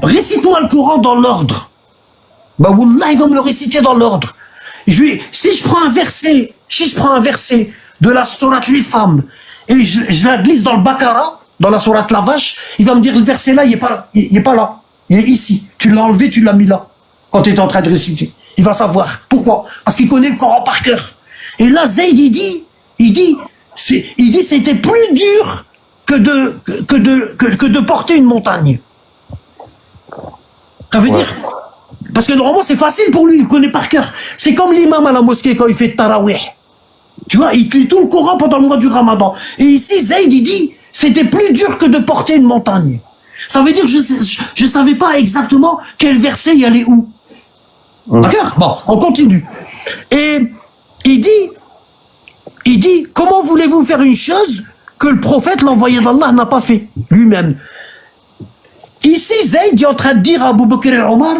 récite-moi le Coran dans l'ordre. Bah, Wallah, il va me le réciter dans l'ordre. Si je prends un verset de la sourate Les Femmes, et je la glisse dans le Baqara, dans la sourate La Vache, il va me dire, le verset là, il est pas là. Il est pas là. Il est ici. Tu l'as enlevé, tu l'as mis là. Quand tu étais en train de réciter. Il va savoir. Pourquoi? Parce qu'il connaît le Coran par cœur. Et là, Zayd, il dit, c'était plus dur que de porter une montagne. Ça veut dire, parce que normalement c'est facile pour lui, il connaît par cœur. C'est comme l'imam à la mosquée quand il fait tarawih. Tu vois, il lit tout le Coran pendant le mois du Ramadan. Et ici, Zayd, il dit, c'était plus dur que de porter une montagne. Ça veut dire que je savais pas exactement quel verset y allait où. D'accord? Bon, on continue. Et il dit, comment voulez-vous faire une chose que le prophète, l'envoyé d'Allah, n'a pas fait lui-même? Ici, Zayd est en train de dire à Abu Bakr et Omar,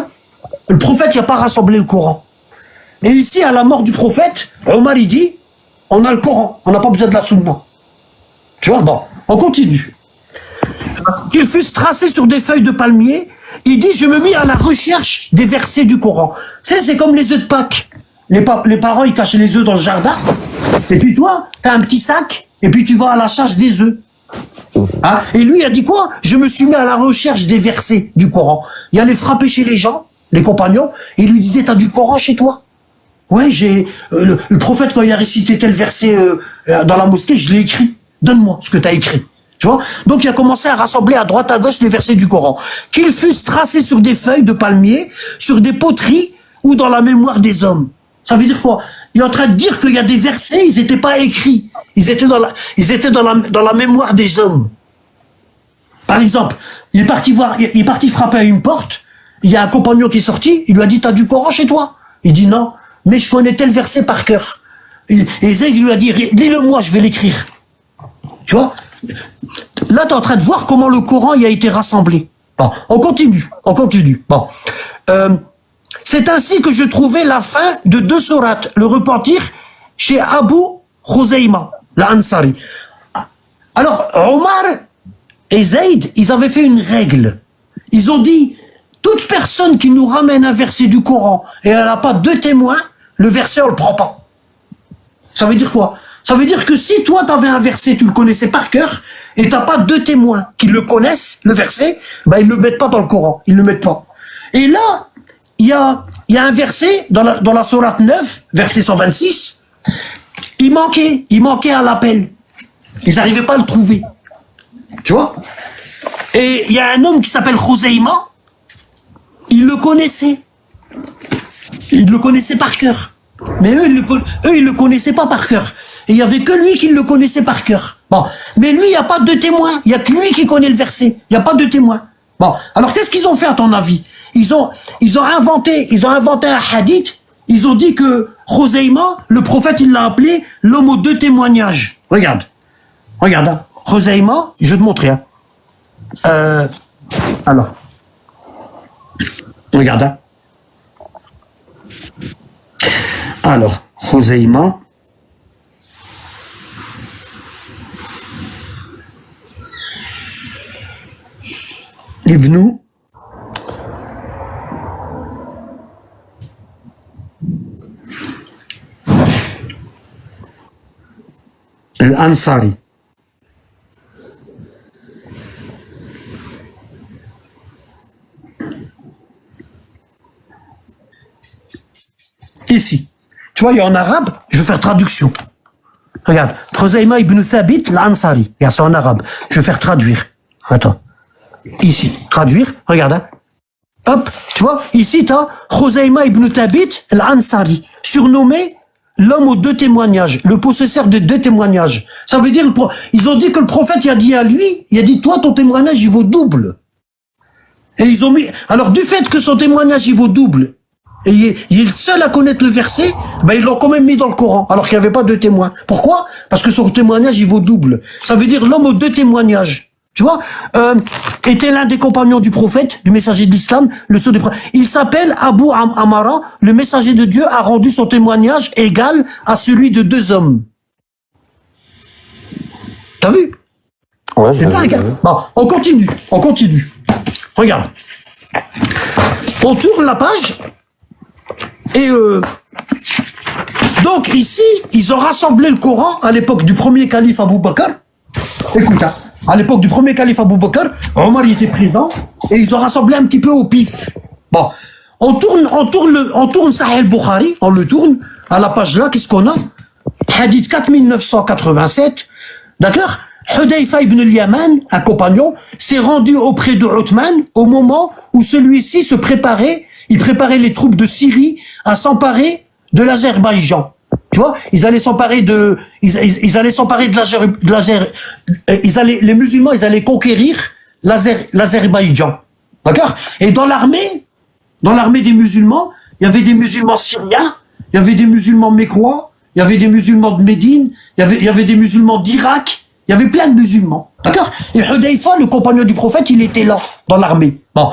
le prophète n'a pas rassemblé le Coran. Et ici, à la mort du prophète, Omar, il dit, on a le Coran, on n'a pas besoin de la sunna. Tu vois, bon, on continue. Qu'il fût tracé sur des feuilles de palmier, il dit, je me mis à la recherche des versets du Coran. Tu sais, c'est comme les œufs de Pâques. Les parents, ils cachaient les œufs dans le jardin. Et puis toi, t'as un petit sac, et puis tu vas à la charge des œufs. Hein? Et lui, il a dit quoi? Je me suis mis à la recherche des versets du Coran. Il allait frapper chez les gens, les compagnons, et il lui disait, t'as du Coran chez toi? Ouais, j'ai le prophète, quand il a récité tel verset dans la mosquée, je l'ai écrit. Donne-moi ce que t'as écrit. Tu vois? Donc il a commencé à rassembler à droite à gauche les versets du Coran. Qu'ils fussent tracés sur des feuilles de palmier, sur des poteries ou dans la mémoire des hommes. Ça veut dire quoi? Il est en train de dire qu'il y a des versets, ils n'étaient pas écrits. Ils étaient dans la mémoire des hommes. Par exemple, il est parti frapper à une porte, il y a un compagnon qui est sorti, il lui a dit, t'as du Coran chez toi? Il dit non, mais je connais tel verset par cœur. Et Zayd lui a dit, lis-le-moi, je vais l'écrire. Tu vois? Là, tu es en train de voir comment le Coran y a été rassemblé. Bon, on continue. Bon. C'est ainsi que je trouvais la fin de 2 sourates, le repentir, chez Abu Khuzayma, l'Ansari. Alors, Omar et Zayd, ils avaient fait une règle. Ils ont dit, toute personne qui nous ramène un verset du Coran et elle n'a pas 2 témoins, le verset, on le prend pas. Ça veut dire quoi? Ça veut dire que si toi, tu avais un verset, tu le connaissais par cœur, et t'as pas 2 témoins qui le connaissent, le verset, ben ils le mettent pas dans le Coran. Ils le mettent pas. Et là, il y a un verset dans la sourate 9, verset 126, il manquait à l'appel. Ils n'arrivaient pas à le trouver. Tu vois? Et il y a un homme qui s'appelle Khuzayma, il le connaissait. Il le connaissait par cœur. Mais eux, ils le connaissaient pas par cœur. Et il y avait que lui qui le connaissait par cœur. Bon. Mais lui, il n'y a pas de témoin. Il y a que lui qui connaît le verset. Il n'y a pas de témoin. Bon. Alors, qu'est-ce qu'ils ont fait, à ton avis? Ils ont inventé un hadith. Ils ont dit que Khuzayma, le prophète, il l'a appelé l'homme aux 2 témoignages. Regarde, hein. Khuzayma, je vais te montrer, hein. Alors. Regarde, hein. Alors, Khuzayma. Ibn al-Ansari. Ici. Tu vois, il y a en arabe, je vais faire traduction. Regarde, Khuzayma ibn Thabit al-Ansari. C'est en arabe. Je vais faire traduire. Attends. Ici, traduire, regarde, hein. Hop, tu vois, ici t'as Khuzayma ibn Thabit al-Ansari, surnommé l'homme aux 2 témoignages, le possesseur de 2 témoignages. Ça veut dire, ils ont dit que le prophète, il a dit à lui, il a dit, toi, ton témoignage, il vaut double. Et ils ont mis, alors du fait que son témoignage, il vaut double, et il est le seul à connaître le verset, ben ils l'ont quand même mis dans le Coran, alors qu'il n'y avait pas 2 témoins. Pourquoi? Parce que son témoignage, il vaut double. Ça veut dire l'homme aux 2 témoignages. Tu vois, était l'un des compagnons du prophète, du messager de l'islam, le sceau des prophètes. Il s'appelle Abu Amara, le messager de Dieu a rendu son témoignage égal à celui de 2 hommes. T'as vu? Ouais, c'est dingue. Bon, on continue. Regarde. On tourne la page. Et donc ici, ils ont rassemblé le Coran à l'époque du premier calife Abou Bakr. Écoute, hein, à l'époque du premier calife Abou Bakr, Omar y était présent et ils ont rassemblé un petit peu au pif. Bon, on tourne Sahih al-Bukhari, on le tourne à la page là, qu'est-ce qu'on a? Hadith 4987, d'accord? Hudayfa ibn al-Yaman, un compagnon, s'est rendu auprès de Uthman au moment où celui-ci se préparait, il préparait les troupes de Syrie à s'emparer de l'Azerbaïdjan. Tu vois, ils allaient s'emparer de les musulmans, ils allaient conquérir l'Azerbaïdjan. D'accord? Et dans l'armée des musulmans, il y avait des musulmans syriens, il y avait des musulmans mécois, il y avait des musulmans de Médine, il y avait des musulmans d'Irak, il y avait plein de musulmans. D'accord? Et Hudayfa, le compagnon du prophète, il était là, dans l'armée. Bon.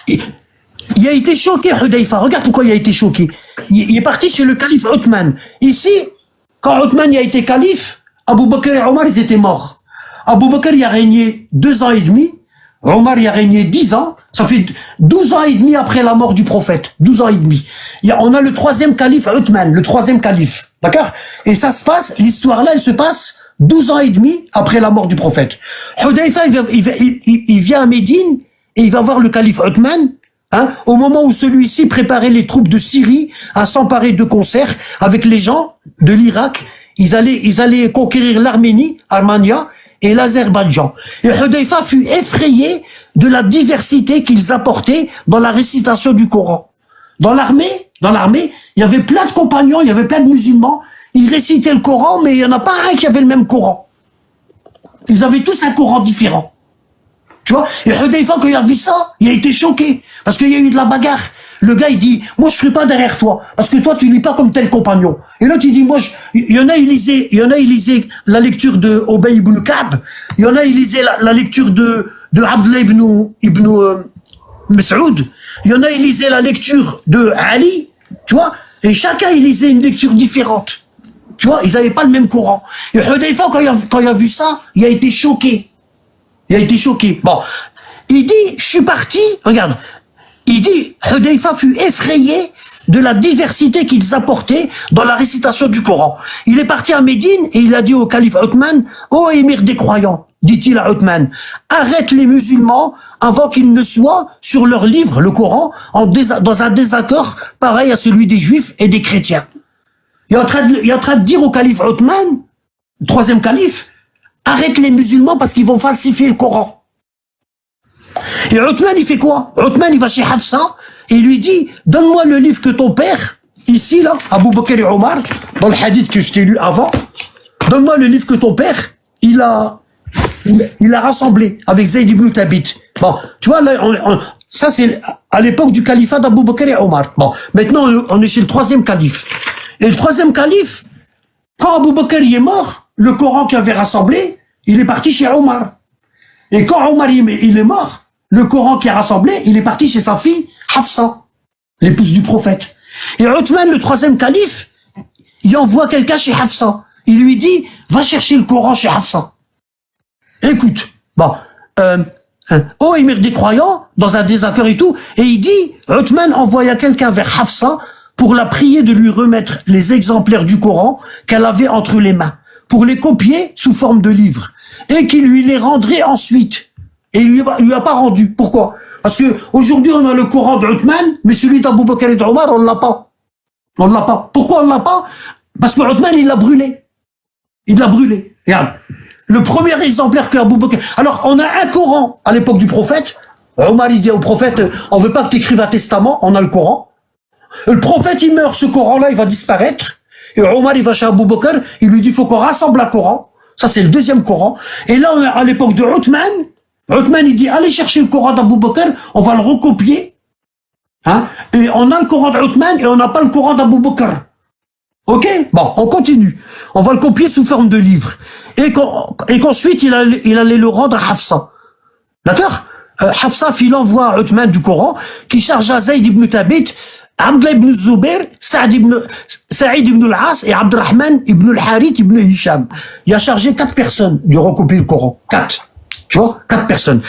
Il a été choqué, Hudayfa. Regarde pourquoi il a été choqué. Il est parti chez le calife Uthman. Ici, quand Uthman a été calife, Abu Bakr et Omar, ils étaient morts. Abu Bakr, il a régné 2 ans et demi. Omar, il a régné 10 ans. Ça fait 12 ans et demi après la mort du prophète. 12 ans et demi. On a le 3e calife Uthman, le 3e calife. D'accord? Et ça se passe, l'histoire là, elle se passe 12 ans et demi après la mort du prophète. Hudayfa, il vient à Médine et il va voir le calife Uthman, hein, au moment où celui-ci préparait les troupes de Syrie à s'emparer de concert avec les gens de l'Irak. Ils allaient conquérir l'Arménie, Armania, et l'Azerbaïdjan. Et Hudayfa fut effrayé de la diversité qu'ils apportaient dans la récitation du Coran. Dans l'armée, il y avait plein de compagnons, il y avait plein de musulmans. Ils récitaient le Coran, mais il n'y en a pas un qui avait le même Coran. Ils avaient tous un Coran différent. Tu vois? Et Hudayfa, quand il a vu ça, il a été choqué. Parce qu'il y a eu de la bagarre. Le gars, il dit, moi, je serai pas derrière toi. Parce que toi, tu lis pas comme tel compagnon. Et l'autre, il dit, moi, il y en a, il lisait la lecture de Ubay ibn Ka'b. Il y en a, il lisait la lecture de Abdullah ibn Mas'ud. Il y en a, il lisait la lecture de Ali. Tu vois? Et chacun, il lisait une lecture différente. Tu vois? Ils avaient pas le même Coran. Et Hudayfa, quand il a vu ça, il a été choqué. Il a été choqué. Bon. Il dit, je suis parti, regarde. Il dit, Hudayfa fut effrayé de la diversité qu'ils apportaient dans la récitation du Coran. Il est parti à Médine et il a dit au calife Uthman, ô émir des croyants, dit-il à Uthman, arrête les musulmans avant qu'ils ne soient sur leur livre, le Coran, dans un désaccord pareil à celui des juifs et des chrétiens. Il est en train de dire au calife Uthman, le 3e calife, arrête les musulmans parce qu'ils vont falsifier le Coran. Et Uthman, il fait quoi? Uthman, il va chez Hafsa et il lui dit, donne-moi le livre que ton père, ici, là, Abu Bakr et Omar, dans le hadith que je t'ai lu avant, donne-moi le livre que ton père, il a rassemblé avec Zayd ibn Thabit. Bon, tu vois, là, ça c'est à l'époque du califat d'Abu Bakr et Omar. Bon, maintenant, on est chez le 3e calife. Et le 3e calife, quand Abu Bakr y est mort, le Coran qu'il avait rassemblé, il est parti chez Omar. Et quand Omar il est mort, le Coran qui a rassemblé, il est parti chez sa fille Hafsa, l'épouse du prophète. Et Uthman, le 3e calife, il envoie quelqu'un chez Hafsa. Il lui dit, va chercher le Coran chez Hafsa. Écoute, bon, ô émir des croyants, dans un désaccord et tout, et il dit, Uthman envoya quelqu'un vers Hafsa pour la prier de lui remettre les exemplaires du Coran qu'elle avait entre les mains, pour les copier sous forme de livres, et qu'il lui les rendrait ensuite. Et il lui a pas rendu. Pourquoi? Parce que aujourd'hui on a le Coran d'Uthman, mais celui d'Abu Bakr et d'Omar, on l'a pas. On l'a pas. Pourquoi on l'a pas? Parce que Uthman, il l'a brûlé. Il l'a brûlé. Regarde. Le premier exemplaire que Abu Bakr... Alors, on a un Coran à l'époque du prophète. Omar, il dit au prophète, on veut pas que tu écrives un testament, on a le Coran. Le prophète, il meurt, ce Coran-là, il va disparaître. Et Omar, il va chez Abu Bakr, il lui dit, il faut qu'on rassemble un Coran. Ça, c'est le 2e Coran. Et là, on est à l'époque de Uthman. Uthman, il dit, allez chercher le Coran d'Abu Bakr, on va le recopier. Hein? Et on a le Coran d'Uthman et on n'a pas le Coran d'Abu Bakr. Ok? Bon, on continue. On va le copier sous forme de livre. Et qu'ensuite, il allait le rendre à Hafsa. D'accord? Hafsa fit l'envoi à Uthman du Coran, qui chargea Zayd ibn Thabit, Abdullah ibn Zubair, Saïd ibn al-As et Abdurrahman ibn al-Harith ibn Hisham. Il a chargé 4 personnes de recopier le Coran. 4. Tu vois? 4 personnes.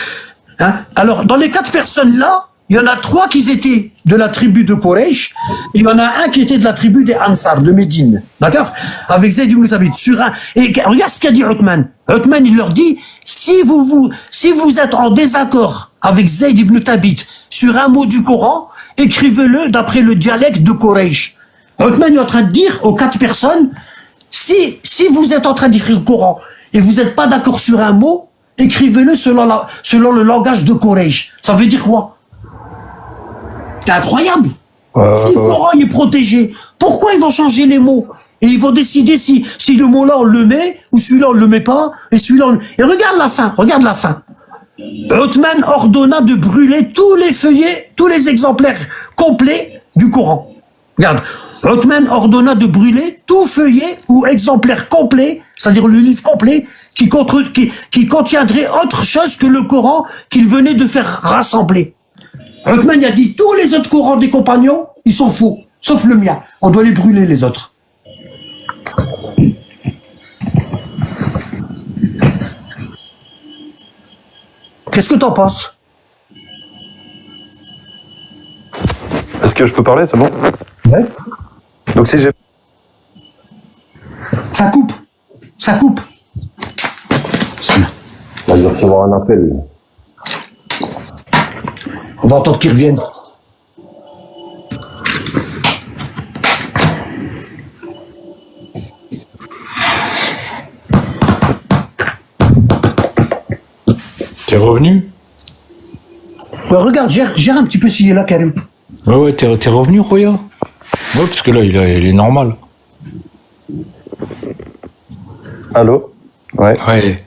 Hein? Alors, dans les 4 personnes-là, il y en a 3 qui étaient de la tribu de Quraysh, il y en a un qui était de la tribu des Ansar, de Médine. D'accord? Avec Zayd ibn Thabit. Et regarde ce qu'a dit Uthman. Uthman, il leur dit, si vous êtes en désaccord avec Zayd ibn Thabit sur un mot du Coran, écrivez-le d'après le dialecte de Quraysh. Uthman est en train de dire aux 4 personnes, si vous êtes en train d'écrire le Coran et vous n'êtes pas d'accord sur un mot, écrivez-le selon le langage de Quraysh. Ça veut dire quoi? C'est incroyable. Si le Coran est protégé, pourquoi ils vont changer les mots? Et ils vont décider si le mot-là on le met, ou celui-là on le met pas, et celui-là Et regarde la fin. Uthman ordonna de brûler tous les feuillets, tous les exemplaires complets du Coran. Regarde. Uthman ordonna de brûler tout feuillet ou exemplaire complet, c'est-à-dire le livre complet, qui contiendrait autre chose que le Coran qu'il venait de faire rassembler. Uthman a dit, tous les autres Corans des compagnons, ils sont faux, sauf le mien. On doit les brûler, les autres. Qu'est-ce que t'en penses? Est-ce que je peux parler, c'est bon? Ouais. Donc si j'ai... Ça coupe. On va recevoir un appel. On va entendre qu'ils reviennent. T'es revenu? Ouais, regarde, gère un petit peu s'il est là, Karim. Ouais, t'es revenu, Roya? Ouais, parce que là, il est normal. Allô? Ouais. Ouais.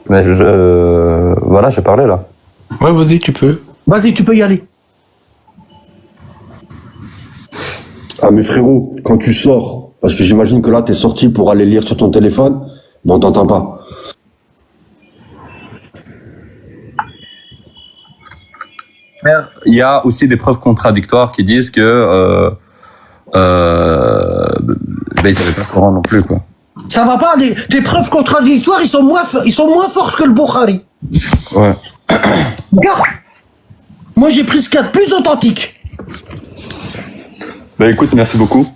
Mais voilà, j'ai parlé là. Ouais, vas-y, tu peux. Vas-y, tu peux y aller. Ah mais frérot, quand tu sors, parce que j'imagine que là t'es sorti pour aller lire sur ton téléphone, mais on t'entend pas. Il y a aussi des preuves contradictoires qui disent que ils avaient pas le Coran non plus, quoi. Ça va pas, les preuves contradictoires, ils sont moins forts que le Bukhari. Ouais. Regarde. Moi, j'ai pris ce qu'il y a de plus authentique. Bah écoute, merci beaucoup.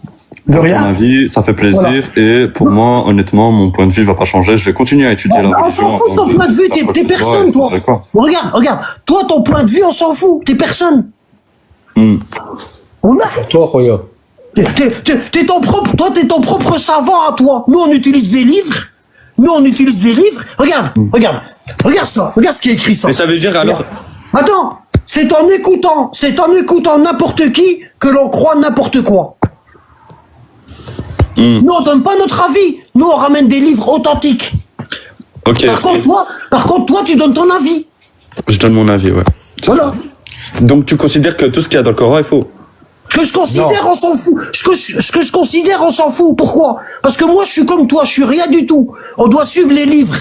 De Pour rien. ton avis, ça fait plaisir. Voilà. Et pour moi, honnêtement, mon point de vue va pas changer. Je vais continuer à étudier la On religion. s'en fout de ton point de vue, t'es personne, toi. D'accord. Regarde. Toi, ton point de vue, on s'en fout. T'es personne. Hmm. On a. Toi, Roya. T'es ton propre savant à toi. Nous, on utilise des livres. Regarde ça. Regarde ce qui est écrit, ça. Mais ça veut dire alors... Attends. C'est en écoutant n'importe qui que l'on croit n'importe quoi. Nous, on donne pas notre avis. Nous, on ramène des livres authentiques. Ok. Par contre, toi, tu donnes ton avis. Je donne mon avis, ouais. Voilà. Donc tu considères que tout ce qu'il y a dans le Coran est faux? Ce que je considère, on s'en fout. Ce que je considère, on s'en fout. Pourquoi? Parce que moi, je suis comme toi, je suis rien du tout. On doit suivre les livres.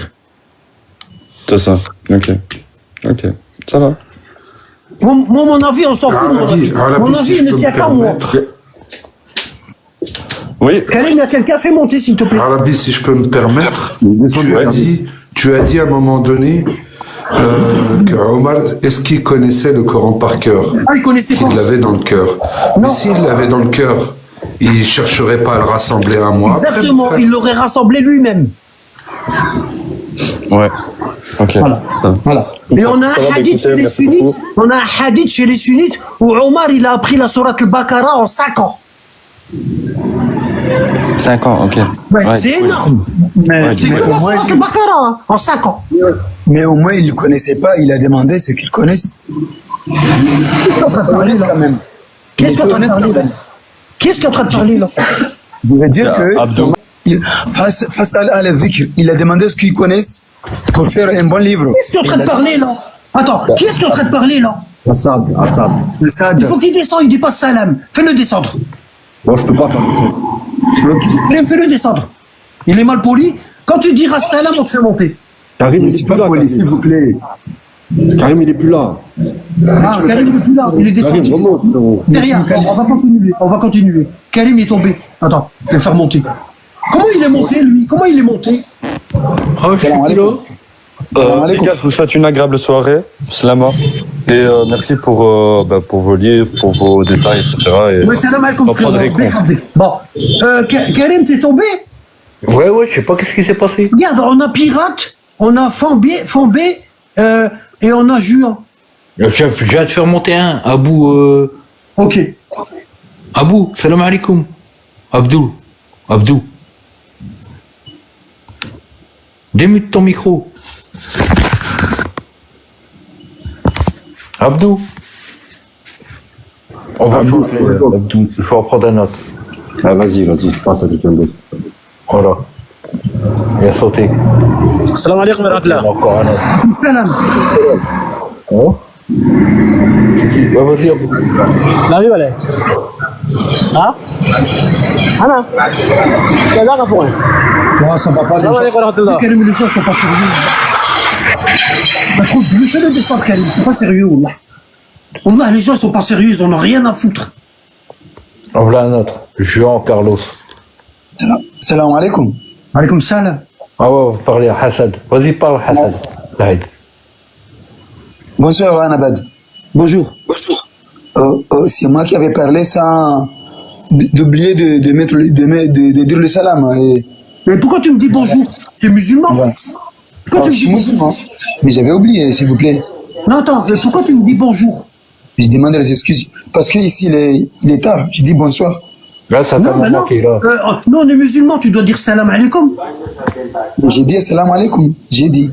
C'est ça. Ok. Ça va. Mon avis, on s'en fout. Mon avis, il ne tient qu'à moi. Oui. Karim, il y a quelqu'un, fais monter, s'il te plaît. Arabi, si je peux me permettre, tu as dit à un moment donné que Omar, est-ce qu'il connaissait le Coran par cœur? Ah, il connaissait pas. Qu'il l'avait dans le cœur. Mais s'il l'avait dans le cœur, il chercherait pas à le rassembler à moi. Exactement, Après, il l'aurait rassemblé lui-même. Ouais. Ok. Voilà. Et on a un hadith chez les sunnites, où Omar, il a appris la sourate al-Baqarah en 5 ans. 5 ans, ok. Ouais, c'est énorme. C'est que la sourate al-Baqarah, hein, en 5 ans. Mais au moins, il ne le connaissait pas, il a demandé ce qu'il connaisse. Qu'est-ce qu'on est en train de parler là? Qu'est-ce qu'on est en train de parler là? Qu'est-ce qu'on est en train de parler là? Je veux dire que, face à la dhikr, il a demandé ce qu'il connaisse pour faire un bon livre. Qu'est-ce qu'on est en train de parler là? Attends, qui est-ce qui est en train de parler là? Assad. Le Sad. Il faut qu'il descende, il dit pas salam. Fais-le descendre. Moi je peux pas faire ça. Fais-le descendre. Il est mal poli. Quand tu diras salam, on te fait monter. Karim, Je ne il est suis plus pas là. poli, s'il vous plaît. Karim, il est plus là. Ah, Karim il est plus là, il est Karim, descendu. remonte, frérot. Derrière, on va continuer. Karim est tombé. Attends, je vais le faire monter. Comment il est monté, lui? Comment il est monté? Ah, je suis plus là. Les gars, je vous souhaite une agréable soirée. Slama. Et Et merci pour vos livres, pour vos détails, etc. Et, Ouais, salam alaikum, on prend des frérot. comptes. Bon, Karim, t'es tombé? Ouais, je sais pas qu'est-ce qui s'est passé. Regarde, on a Pirate, on a Fambé, et on a Juan. Le chef, je viens de faire monter un. Abou, Ok. Abou, salam alaikum. Abdou. Démute ton micro. Abdou. On va changer, Abdou. Il faut en prendre un autre. Ah, vas-y, passe à quelqu'un d'autre. Voilà. Il a sauté. Salam alaikum wa rahmatullah. Encore un autre. Salam. Oh. Ouais, vas-y, Abdou. La vie, voilà. Hein? Anna? C'est là pour un. Non, ça va pas. Salam alaikum wa rahmatullah. Karim, les gens sont pas sérieux. Trop de fais le descendre, Karim, c'est pas sérieux, Wallah. Wallah, les gens sont pas sérieux, ils en ont rien à foutre. En voilà un autre. Juan Carlos. Salam alaikum. Alaikum salam. Ah ouais, on va parler à Hassad. Vas-y, parle Hassad. Zahid. Bonsoir, Anabad. Bonjour. C'est moi qui avais parlé sans d'oublier de dire le salam. Mais pourquoi tu me dis bonjour? Tu es musulman? Ouais. Pourquoi tu me Je dis suis bonjour? musulman. Mais j'avais oublié, s'il vous plaît. Non, attends, pourquoi tu me dis bonjour? Je demande les excuses. Parce qu'ici, il est tard. Je dis bonsoir. Là, c'est ta Non, mais maman non. qui est là. Non, on est musulman, tu dois dire salam alaikum. J'ai dit salam alaikum. J'ai dit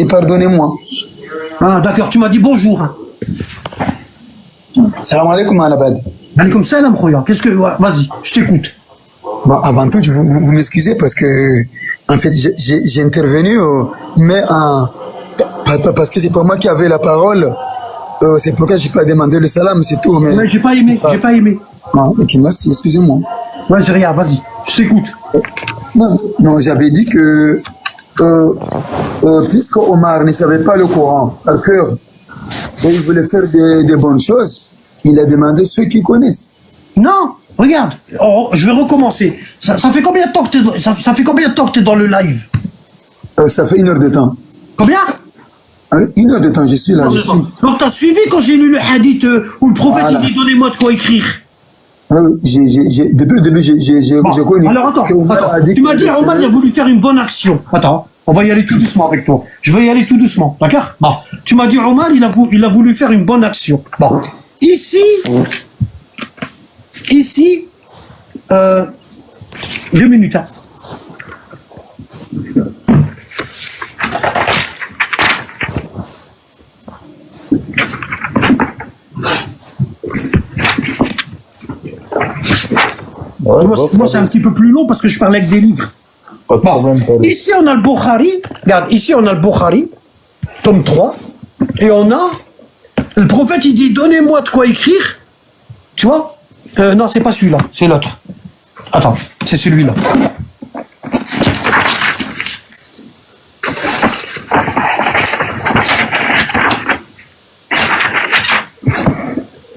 pardonnez-moi. Ah, d'accord, tu m'as dit bonjour. Hein. Salam alaikum, Anabad. Alaikum salam, Khoya. Qu'est-ce que. Ouais, vas-y, je t'écoute. Bon, avant tout, vous m'excusez parce que, en fait, j'ai intervenu, mais parce que c'est pas moi qui avais la parole. C'est pourquoi j'ai pas demandé le salam, c'est tout. Mais Ouais, j'ai pas aimé. Ah, ok, merci, excusez-moi. Ouais, j'ai rien, vas-y, je t'écoute. Non, j'avais dit que puisque Omar ne savait pas le Coran par cœur et il voulait faire des bonnes choses, il a demandé ceux qui connaissent. Non, regarde, je vais recommencer. Ça fait combien de temps que ça fait combien de temps que t'es dans le live? Ça fait 1 heure de temps. Combien? 1 heure de temps, je suis là. Je suis. Donc t'as suivi quand j'ai lu le hadith où le prophète Voilà. il dit donnez-moi de quoi écrire. Depuis le début, j'ai connu. Alors attends, que Omar a dit tu m'as que- dit Omar il a voulu faire une bonne action. Attends, on va y aller tout doucement avec toi. Je vais y aller tout doucement, d'accord? Bon, tu m'as dit Omar il a voulu faire une bonne action. Bon, ici, 2 minutes. Hein. Ouais, Moi, c'est un petit peu plus long parce que je parlais avec des livres. Pas de problème. Bon, ici, on a le Bukhari. Regarde, ici, on a le Bukhari, tome 3. Et on a... Le prophète, il dit, donnez-moi de quoi écrire. Tu vois? Non, c'est pas celui-là, c'est l'autre. Attends, c'est celui-là.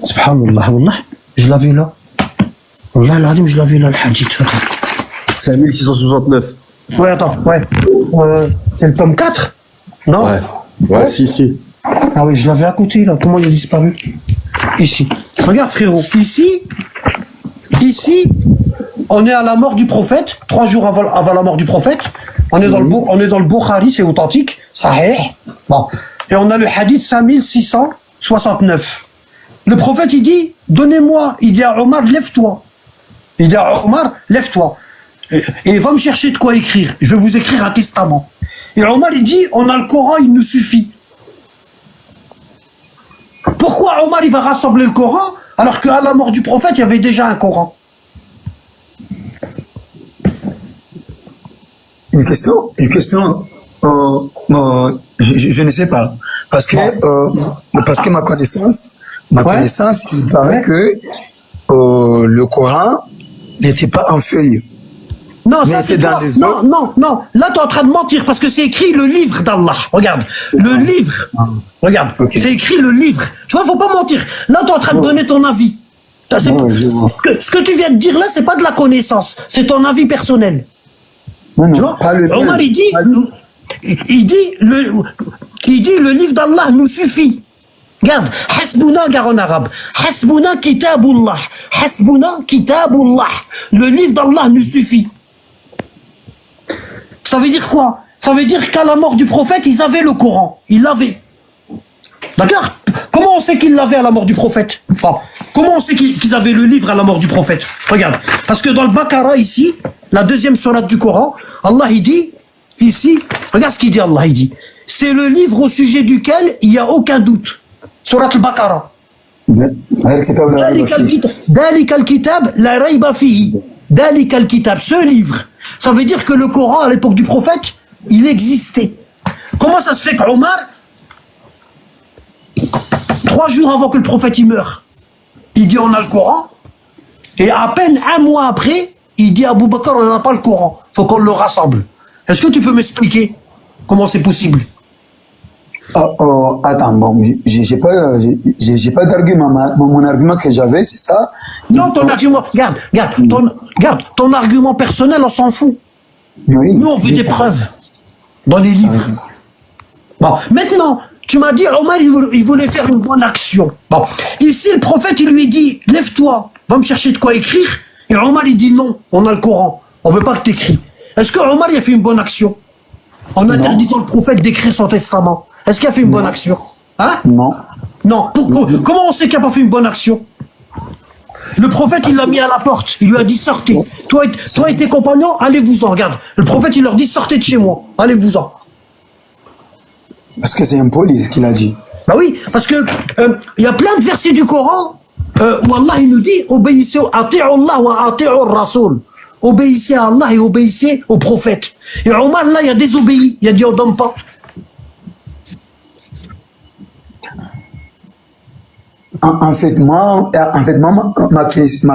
Subhanallah, wallah. Je l'avais là. Wallah, l'azim, je l'avais là, le hadith. Attends. 5669. Ouais, attends, ouais. C'est le tome 4? Non? Ouais, si. Ah oui, je l'avais à côté, là. Comment il a disparu? Ici. Regarde, frérot. Ici, on est à la mort du prophète, 3 jours avant la mort du prophète. On est dans le Bukhari, c'est authentique. Sahih. Bon. Et on a le hadith 5669. Le prophète, il dit, donnez-moi. Il dit à Omar, lève-toi. Il dit à Omar, lève-toi. Et va me chercher de quoi écrire. Je vais vous écrire un testament. Et Omar, il dit, on a le Coran, il nous suffit. Pourquoi Omar, il va rassembler le Coran, alors qu'à la mort du prophète, il y avait déjà un Coran? Une question, je ne sais pas. Parce que ma connaissance, il paraît que le Coran n'était pas en feuille. Non, Mais ça c'est dans toi. les Non. Là, tu es en train de mentir parce que c'est écrit le livre d'Allah. Regarde, le livre. Regarde, Ok. c'est écrit le livre. Tu vois, faut pas mentir. Là, tu es en train de donner ton avis. Ce que tu viens de dire là, c'est pas de la connaissance, c'est ton avis personnel. Non, Tu vois? pas le Omar, il dit, le livre d'Allah nous suffit. Regarde, Hasbouna, regarde en arabe. Hasbouna kitabullah. Hasbouna kitabullah. Le livre d'Allah nous suffit. Ça veut dire quoi? Ça veut dire qu'à la mort du prophète, ils avaient le Coran. Ils l'avaient. D'accord? Comment on sait qu'ils l'avaient à la mort du prophète? Bon. Comment on sait qu'ils avaient le livre à la mort du prophète? Regarde. Parce que dans le Baqara, ici, la deuxième sourate du Coran, Allah, il dit, ici, regarde ce qu'il dit, Allah, il dit. C'est le livre au sujet duquel il n'y a aucun doute. Sourate al-Baqara. Dalika al-kitab la rayba fihi. Dalika al-kitab, ce livre. Ça veut dire que le Coran, à l'époque du prophète, il existait. Comment ça se fait qu'Omar, 3 jours avant que le prophète y meure, il dit on a le Coran, et à peine un mois après, il dit à Abou Bakr on n'a pas le Coran, faut qu'on le rassemble. Est-ce que tu peux m'expliquer comment c'est possible? Attends, bon, j'ai pas d'argument. Mon argument que j'avais, c'est ça. Non, ton argument, regarde, ton argument personnel, on s'en fout. Oui. Nous, on veut des preuves dans les livres. Bon, maintenant, tu m'as dit, Omar, il voulait faire une bonne action. Bon, ici, le prophète, il lui dit, lève-toi, va me chercher de quoi écrire. Et Omar, il dit non, on a le Coran, on veut pas que t'écris. Est-ce que Omar, il a fait une bonne action en interdisant le prophète d'écrire son testament? Est-ce qu'il a fait une bonne action? Hein? Non. Non. Pourquoi? Comment on sait qu'il n'a pas fait une bonne action? Le prophète, il l'a mis à la porte. Il lui a dit, sortez. Toi et tes compagnons, allez-vous-en. Regarde. Le prophète, il leur dit, sortez de chez moi. Allez-vous-en. Parce que c'est impoli ce qu'il a dit. Bah oui, parce que il y a plein de versets du Coran où Allah, il nous dit, obéissez à Allah wa ati'ur Rasoul. Obéissez à Allah et obéissez au prophète. Et Omar, là, il a désobéi. Il a dit, on donne pas. En fait, ma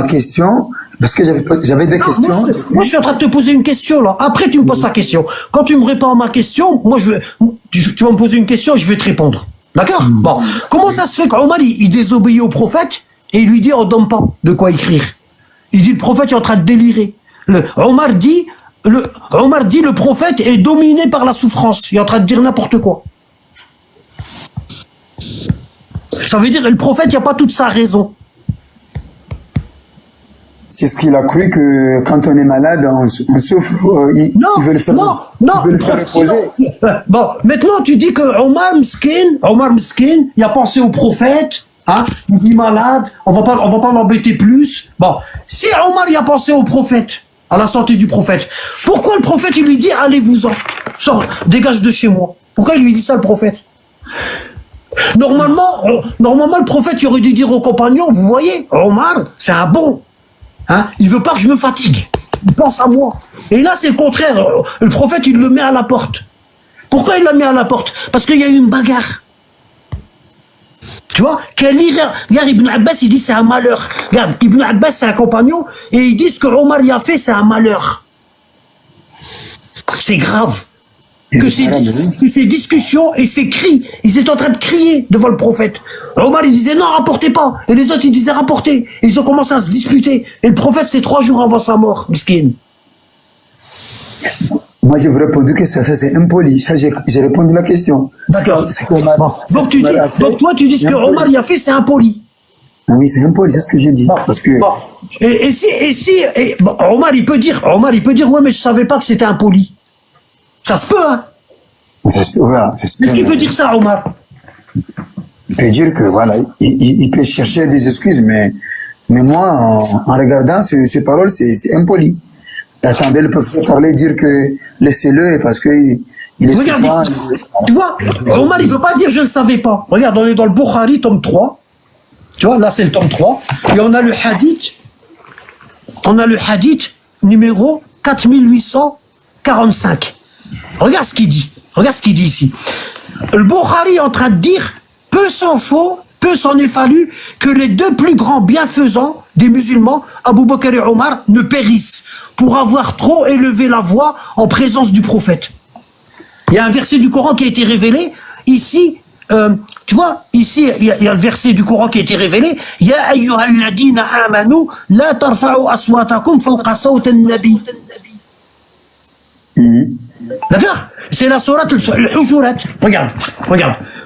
question, parce que j'avais des questions. Moi, je suis en train de te poser une question, là. Après, tu me poses ta question. Quand tu me réponds à ma question, moi, tu vas me poser une question et je vais te répondre. D'accord? Bon. Comment ça se fait qu'Omar, il désobéit au prophète et il lui dit, on donne pas de quoi écrire? Il dit, le prophète est en train de délirer. Omar dit, le prophète est dominé par la souffrance. Il est en train de dire n'importe quoi. Ça veut dire que le prophète, il n'y a pas toute sa raison. C'est ce qu'il a cru que quand on est malade, on souffre. Il veut le faire, il veut le faire reposer. Bon, maintenant tu dis que Omar Miskin, il a pensé au prophète, hein, il est malade, on va pas l'embêter plus. Bon, si Omar il a pensé au prophète, à la santé du prophète, pourquoi le prophète il lui dit allez-vous-en, sors, dégage de chez moi? Pourquoi il lui dit ça le prophète? Normalement, le prophète il aurait dû dire aux compagnons, vous voyez, Omar, c'est un bon. Hein, il veut pas que je me fatigue. Il pense à moi. Et là, c'est le contraire. Le prophète, il le met à la porte. Pourquoi il l'a mis à la porte? Parce qu'il y a eu une bagarre. Tu vois? Regarde, Ibn Abbas, il dit c'est un malheur. Regarde, Ibn Abbas, c'est un compagnon, et ils disent que Omar y a fait, c'est un malheur. C'est grave. Que ces discussions et ces cris, ils étaient en train de crier devant le prophète. Omar, il disait non, rapportez pas. Et les autres, ils disaient rapportez. Et ils ont commencé à se disputer. Et le prophète, c'est 3 jours avant sa mort, miskin. Moi, je vous répondu que ça c'est impoli. Ça, j'ai répondu à la question. D'accord. Donc, toi, tu dis que Omar y a fait, c'est impoli. Ah oui, c'est impoli, c'est ce que j'ai dit. Parce que... Omar, il peut dire, ouais, mais je savais pas que c'était impoli. Ça se peut, hein? Ça se peut, voilà. Est-ce qu'il peut dire ça, Omar? Il peut dire que, voilà, il peut chercher des excuses, mais moi, en regardant ces paroles, c'est impoli. Attendez le prophète parler, dire que laissez-le parce que il est souffrant. Tu vois, Omar, il peut pas dire je ne savais pas. Regarde, on est dans le Bukhari, tome 3. Tu vois, là, c'est le tome 3. Et on a le hadith numéro 4845. Regarde ce qu'il dit. Regarde ce qu'il dit ici. Le Bukhari est en train de dire peu s'en faut, peu s'en est fallu que les 2 plus grands bienfaisants des musulmans, Abu Bakr et Omar, ne périssent pour avoir trop élevé la voix en présence du prophète. Il y a un verset du Coran qui a été révélé. Ici, tu vois, ici, il y a le verset du Coran qui a été révélé. Ya ayyuhalladina amanu, la tarfa'u aswatakum fawqa sawti an-nabi. D'accord? C'est la sourate al-Hujurat. Regarde.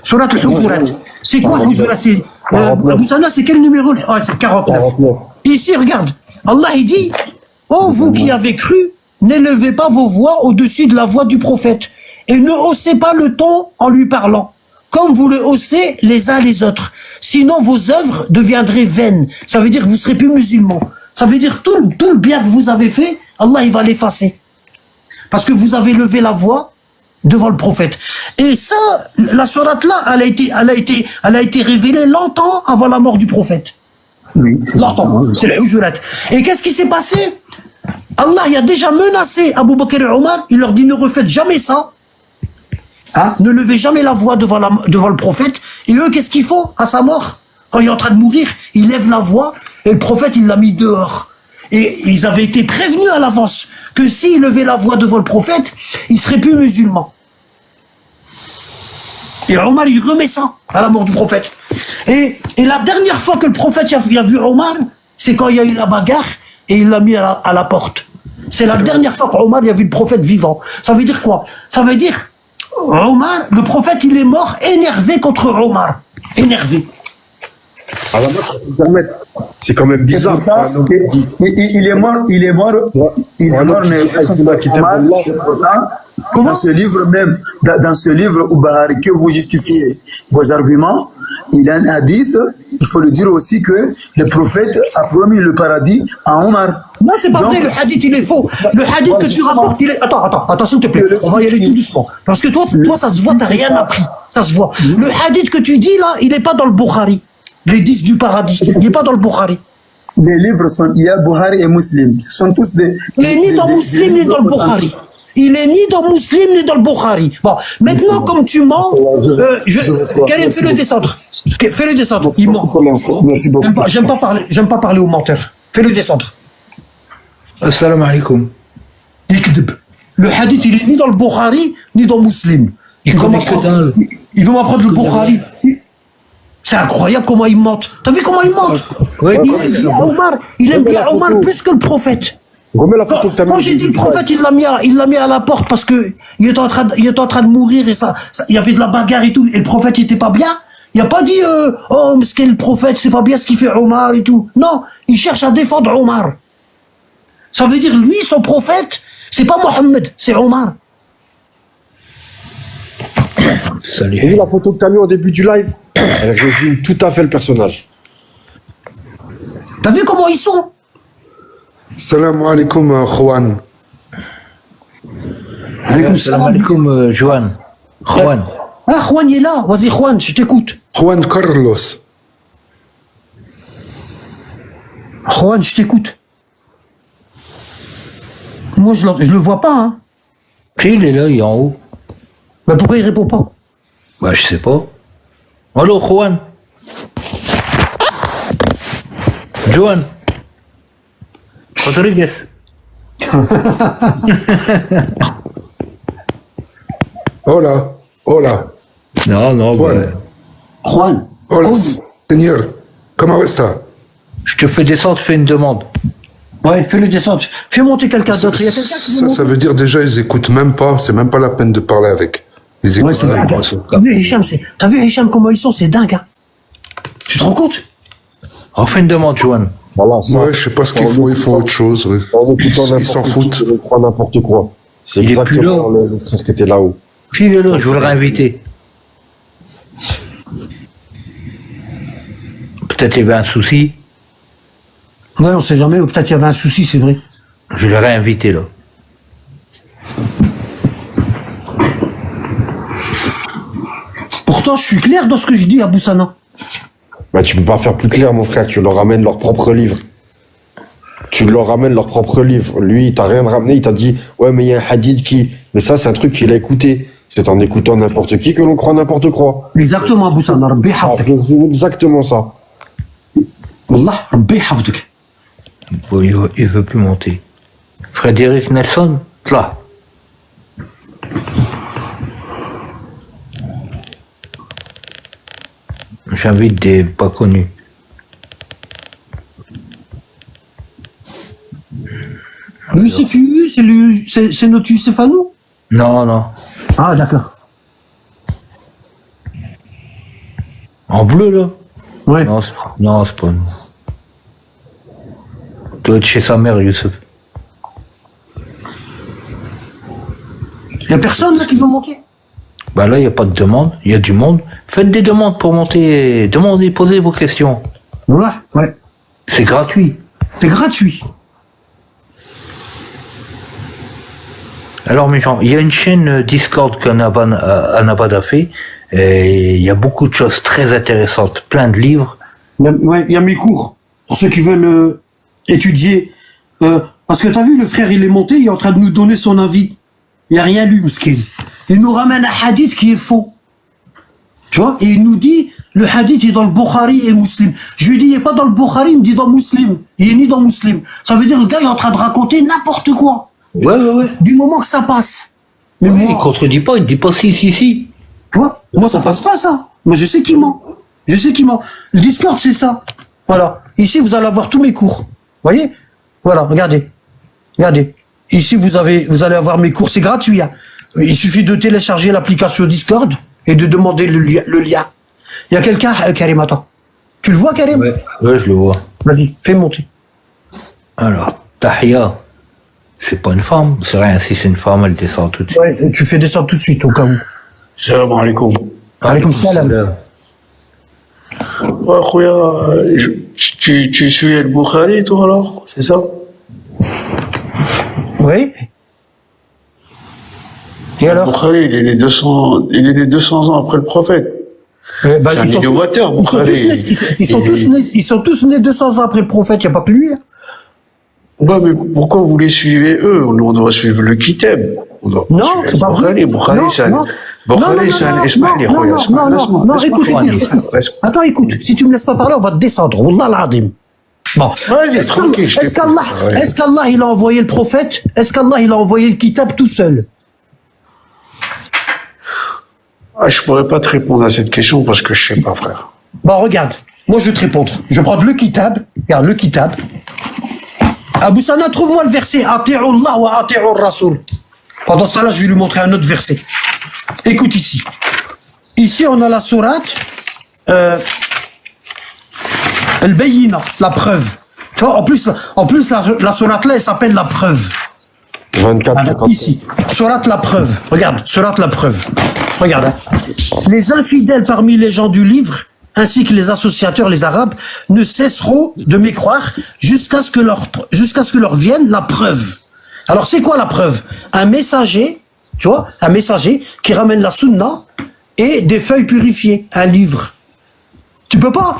Surat al-Hujurat. C'est quoi Hujurat? C'est Abou Sana, c'est quel numéro? C'est 49. Ici, regarde. Allah, il dit, ô vous qui avez cru, n'élevez pas vos voix au-dessus de la voix du prophète et ne haussez pas le ton en lui parlant, comme vous le haussez les uns les autres. Sinon, vos œuvres deviendraient vaines. Ça veut dire que vous serez plus musulmans. Ça veut dire tout le bien que vous avez fait, Allah, il va l'effacer. Parce que vous avez levé la voix devant le prophète. Et ça, la sourate là, elle a été révélée longtemps avant la mort du prophète. Oui, Longtemps. C'est le Hujurat. Et qu'est-ce qui s'est passé? Allah, il a déjà menacé Abu Bakr et Omar. Il leur dit, ne refaites jamais ça. Hein? Ne levez jamais la voix devant le prophète. Et eux, qu'est-ce qu'ils font à sa mort? Quand il est en train de mourir, ils lèvent la voix et le prophète, il l'a mis dehors. Et ils avaient été prévenus à l'avance que s'ils levaient la voix devant le prophète, ils seraient plus musulmans. Et Omar, il remet ça à la mort du prophète. Et la dernière fois que le prophète il a vu Omar, c'est quand il y a eu la bagarre et il l'a mis à la porte. C'est la dernière fois qu'Omar, il a vu le prophète vivant. Ça veut dire quoi? Ça veut dire, Omar, le prophète, il est mort énervé contre Omar. Énervé. Alors, moi, je peux me permettre. C'est quand même bizarre. Il est mort, mais dans ce livre même, dans ce livre où Bahari, que vous justifiez vos arguments, il y a un hadith, il faut le dire aussi que le prophète a promis le paradis à Omar. Non, c'est pas vrai, le hadith il est faux. Le hadith que tu rapportes, il est... Attends, s'il te plaît, on va y aller tout doucement. Parce que toi, ça se voit, t'as rien appris. Ça se voit. Le hadith que tu dis là, il n'est pas dans le Bukhari. Les 10 du paradis, il n'est pas dans le Bukhari. Les livres sont, il y a Bukhari et Muslim. Ce sont tous des... Il n'est ni dans Muslim ni dans le Bukhari. Il est ni dans Muslim ni dans le Bukhari. Bon, maintenant, comme tu mens, fais-le descendre. Fais-le descendre. Il ment. Merci beaucoup. J'aime pas parler aux menteurs. Fais-le descendre. Assalamu alaikum. Le hadith, il est ni dans le Bukhari, ni dans Muslim. Il veut m'apprendre le Bukhari. C'est incroyable comment il mente. T'as vu comment il mente? Il aime bien Omar plus que le prophète. Quand j'ai dit le prophète, il l'a mis à la porte parce que il était en train de mourir et il y avait de la bagarre et tout. Et le prophète, il était pas bien. Il a pas dit oh mais ce qu'est le prophète, c'est pas bien ce qu'il fait Omar et tout. Non, il cherche à défendre Omar. Ça veut dire lui, son prophète, c'est pas Mohammed, c'est Omar. Salut. J'ai vu la photo que tu as mis au début du live. Elle résume tout à fait le personnage. T'as vu comment ils sont? Salam alaikum, Juan. Salam alaikum, Juan. Juan. Ah, Juan, il est là. Vas-y, Juan, je t'écoute. Juan Carlos. Juan, je t'écoute. Moi, je le vois pas, hein. Puis il est là, il est en haut. Bah, pourquoi il répond pas? Bah, je sais pas. Allô, Juan. Juan. Rodriguez. Hola. Non, Juan. bah, Juan. Hola, señor. Comment está? je te fais descendre, fais une demande. Ouais, fais-le descendre. Fais monter quelqu'un d'autre. Il y a quelqu'un qui Ça veut dire déjà, ils écoutent même pas. C'est même pas la peine de parler avec. Ils écoutent c'est même dingue. pas. T'as vu Hicham comment ils sont? C'est dingue, hein. Tu te rends compte? On fait une demande, Juan. Voilà, ça. Ouais, je sais pas ce qu'ils font. Ils font autre chose. Ouais. En écoutant Ils s'en n'importe foutent. qui, ils croient n'importe quoi. C'est Il est plus exactement là. le frère qui était là-haut. Puis il est là, je vous le réinviter. Peut-être il y avait un souci. Ouais, on sait jamais. Ou peut-être il y avait un souci, c'est vrai. Je l'ai réinvité, là. Pourtant, je suis clair dans ce que je dis à Boussana. Bah, tu peux pas faire plus clair, mon frère. Tu leur ramènes leur propre livre. Lui, il t'a rien ramené. Il t'a dit, ouais, mais il y a un hadith qui... Mais ça, c'est un truc qu'il a écouté. C'est en écoutant n'importe qui que l'on croit n'importe quoi. Exactement, Boussana. Rabbi hafdak. Exactement ça. Wallah, Rabbi hafdak. Bon, il veut plus monter. Frédéric Nelson, là. J'invite des pas connus. Youssef Uu, c'est notre Youssef à nous? Non. Ah, d'accord. En bleu, là? Ouais. Non, c'est pas nous. Doit être chez sa mère, Youssef. Y a personne là qui veut monter? Bah là, il n'y a pas de demande, il y a du monde. Faites des demandes pour monter, demandez, posez vos questions. Ouais. C'est gratuit. C'est gratuit. Alors mes gens, il y a une chaîne Discord qu'Anabad a fait, et il y a beaucoup de choses très intéressantes, plein de livres. Il y a mes cours. Pour ceux qui veulent étudier. Parce que t'as vu, le frère, il est monté, il est en train de nous donner son avis. Il a rien lu, Mskin. Il nous ramène un hadith qui est faux. Tu vois? Et il nous dit, le hadith est dans le Bukhari et Muslim. Je lui dis, il est pas dans le Bukhari, il me dit dans Muslim. Il est ni dans Muslim. Ça veut dire, le gars, il est en train de raconter n'importe quoi. Ouais. Du moment que ça passe. Mais Ouais, moi, il contredit pas, il dit pas si. tu vois, moi, ça passe pas, ça. Moi, je sais qui ment. Le Discord, c'est ça. Voilà. Ici, vous allez avoir tous mes cours. Voyez? Voilà, regardez. Ici, vous allez avoir mes cours, c'est gratuit, hein. Il suffit de télécharger l'application Discord et de demander le lien. Il y a quelqu'un, Karim, attends. Tu le vois, Karim? Ouais, je le vois. Vas-y, fais monter. Alors, Tahia, c'est pas une femme, c'est rien, si c'est une femme, elle descend tout de suite. Ouais, tu fais descendre tout de suite, au cas où. Salam alaikum. Alaykoum salam. Ouais, Khouya, tu suis le Bukhari, toi, alors? C'est ça? Oui. Et Le alors? Bukhari, il est né 200 ans après le prophète. C'est un innovateur, Bukhari. Ils sont tous nés 200 ans après le prophète, il n'y a pas que lui. Hein. Ouais, mais pourquoi vous les suivez, eux? Nous, on doit suivre le Kitab. Non, c'est pas vrai. Bukhari, c'est un... Bukhari, c'est un... Non, écoute. Attends, écoute. Si tu me laisses pas parler, on va te descendre. Wallah al-Adim. Bon. Est-ce qu'Allah, il a envoyé le prophète? Est-ce qu'Allah, il a envoyé le kitab tout seul? Je pourrais pas te répondre à cette question parce que je sais pas, frère. Bon, regarde. Moi, je vais te répondre. Je vais prendre le kitab. Regarde, le kitab. Abou Sana, trouve-moi le verset. Ati'u Allah wa ati'u Rasoul. Pendant ce temps-là, je vais lui montrer un autre verset. Écoute ici. Ici, on a la sourate Al-Bayyina, la preuve. Tu vois, en plus la sourate là, elle s'appelle la preuve. 24. Alors, ici, sourate la preuve. Regarde, sourate la preuve. Regarde. Hein. Les infidèles parmi les gens du livre, ainsi que les associateurs, les Arabes, ne cesseront de mécroire jusqu'à ce que leur vienne la preuve. Alors, c'est quoi la preuve? Un messager, tu vois, un messager qui ramène la sunna et des feuilles purifiées, un livre. Tu peux pas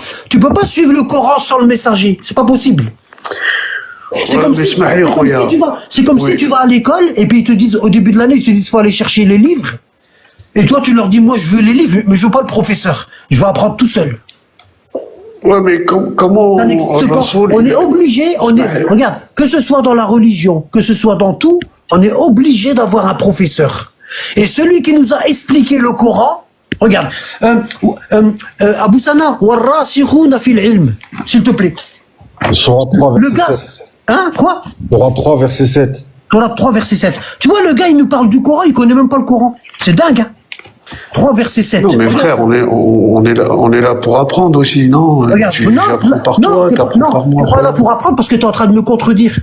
suivre le Coran sans le messager. C'est pas possible. C'est comme si tu vas à l'école et puis ils te disent, au début de l'année, ils te disent, faut aller chercher les livres. Et toi, tu leur dis, moi, je veux les livres, mais je veux pas le professeur. Je veux apprendre tout seul. Ouais, mais comment... Ça n'existe pas. On est obligé, regarde, que ce soit dans la religion, que ce soit dans tout, on est obligé d'avoir un professeur. Et celui qui nous a expliqué le Coran, regarde, Abou Sana, warrasikhuna fil ilm, s'il te plaît. Surah 3, Le verset gars, 7. hein, quoi? Surah 3, verset 7. Surah 3, verset 7. Tu vois, le gars, il nous parle du Coran, il connaît même pas le Coran. C'est dingue, hein? 3, verset 7. Non, mais frère, on est là pour apprendre aussi, non? Regarde, J'apprends par toi, t'apprends par moi. T'es pas là pour apprendre parce que t'es en train de me contredire.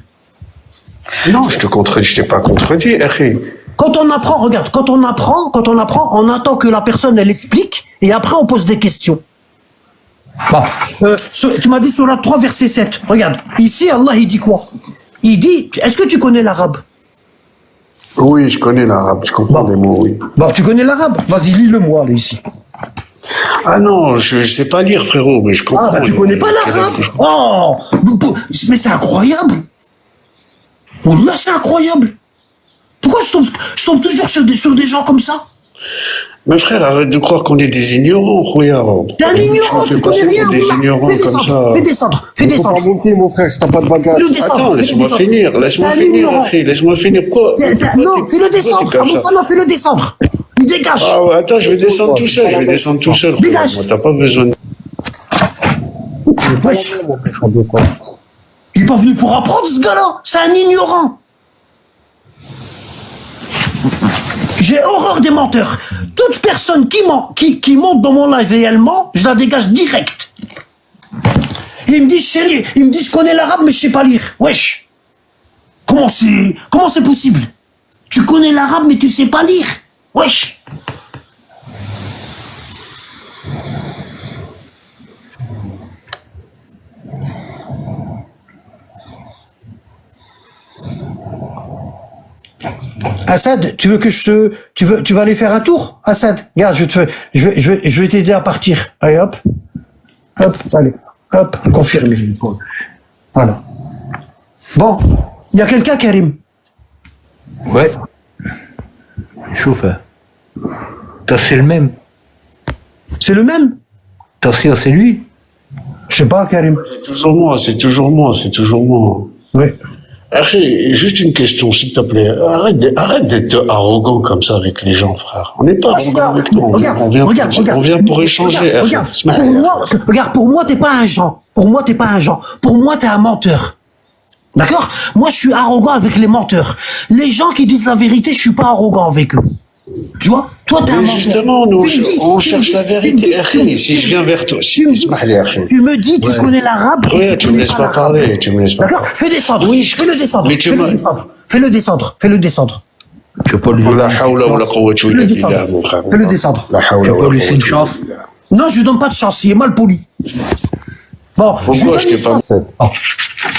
Non, je t'ai pas contredit, Harry. Quand on apprend, regarde, quand on apprend, on attend que la personne, elle explique, et après, on pose des questions. Bon, tu m'as dit sur la 3, verset 7. Regarde, ici, Allah, il dit quoi? Il dit, est-ce que tu connais l'arabe? Oui, je connais l'arabe, je comprends des mots, oui. Bon, tu connais l'arabe? Vas-y, lis-le-moi, là, ici. Ah non, je sais pas lire, frérot, mais je comprends. Ah, bah, tu connais pas l'arabe? Oh, mais c'est incroyable. Wallah, c'est incroyable. Pourquoi je tombe toujours sur des gens comme ça? Mais frère, arrête de croire qu'on est des ignorants, regarde. T'es un ignorant, tu connais rien. Des ignorants comme ça. Fais descendre. Faut pas monter, mon frère, si t'as pas de bagage. Fais-le descendre. Attends, laisse-moi finir, Harry, laisse-moi finir. Quoi? Non, fais-le descendre. Abou Sana, fais-le descendre. Il dégage. Ah ouais, attends, je vais descendre tout seul, Dégage. Moi, t'as pas besoin de... Wesh. Il est pas venu pour apprendre, ce gars-là. C'est un ignorant. J'ai horreur des menteurs. toute personne qui monte dans mon live et elle ment, je la dégage direct. Il me dit, chérie, je connais l'arabe, mais je sais pas lire. Wesh. Comment c'est possible? Tu connais l'arabe, mais tu sais pas lire. Wesh. Assad, tu veux que tu vas aller faire un tour? Assad, regarde, je vais t'aider à partir. Allez, hop. Hop, allez. Hop, confirmé. Voilà. Bon, il y a quelqu'un, Karim? Ouais. Chauffe. C'est le même. C'est le même? Attention, c'est lui. Je sais pas, Karim. C'est toujours moi. Oui. Arrête, juste une question, s'il te plaît. Arrête d'être arrogant comme ça avec les gens, frère. On n'est pas arrogant avec toi. On vient pour échanger. Regarde, pour moi, t'es pas un Jean. Pour moi, t'es un menteur. D'accord? Moi, je suis arrogant avec les menteurs. Les gens qui disent la vérité, je suis pas arrogant avec eux. Tu vois? Toi, t'es un menteur. Justement, on cherche la vérité. Si je viens vers toi, tu me dis, tu connais l'arabe. Ouais, tu me laisses pas parler. D'accord? Fais descendre. Oui, fais-le descendre. Mais tu m'as... Fais-le descendre. Tu peux pas lui Fais-le descendre. laisser une chance. Non, je lui donne pas de chance, il est mal poli. Bon, pourquoi je t'ai pas... Oh,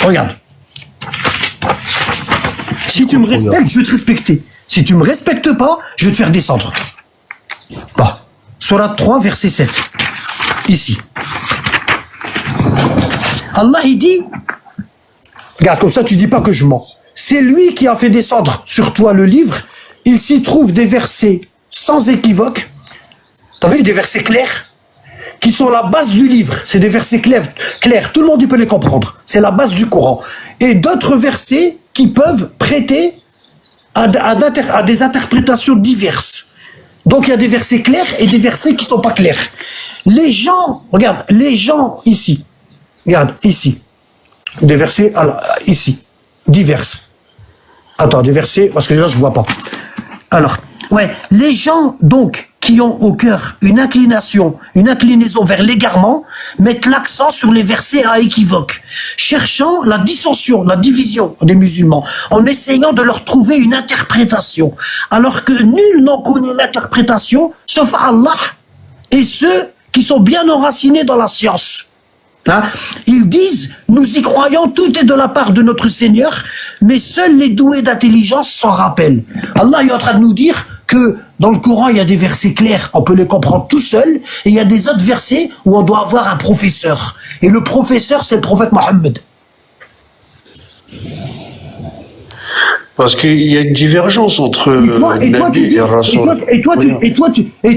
regarde. Si tu me respectes, je vais te respecter. Si tu me respectes pas, je vais te faire descendre. Bon. Sourate 3, verset 7. Ici. Allah, il dit, regarde, comme ça, tu dis pas que je mens. C'est lui qui a fait descendre sur toi le livre. Il s'y trouve des versets sans équivoque. T'as vu, des versets clairs qui sont la base du livre. C'est des versets clairs. Tout le monde peut les comprendre. C'est la base du Coran. Et d'autres versets qui peuvent prêter à des interprétations diverses. Donc il y a des versets clairs et des versets qui sont pas clairs. Les gens, regarde, ici, regarde, ici, des versets, alors, ici, divers. Attends, des versets, parce que là je vois pas. Alors, ouais, les gens, donc, qui ont au cœur une inclinaison vers l'égarement, mettent l'accent sur les versets à équivoque, cherchant la dissension, la division des musulmans, en essayant de leur trouver une interprétation, alors que nul n'en connaît l'interprétation, sauf Allah et ceux qui sont bien enracinés dans la science. Hein? Ils disent, nous y croyons, tout est de la part de notre Seigneur, mais seuls les doués d'intelligence s'en rappellent. Allah est en train de nous dire que dans le Coran, il y a des versets clairs, on peut les comprendre tout seul, et il y a des autres versets où on doit avoir un professeur. Et le professeur, c'est le prophète Mohammed. Parce qu'il y a une divergence entre et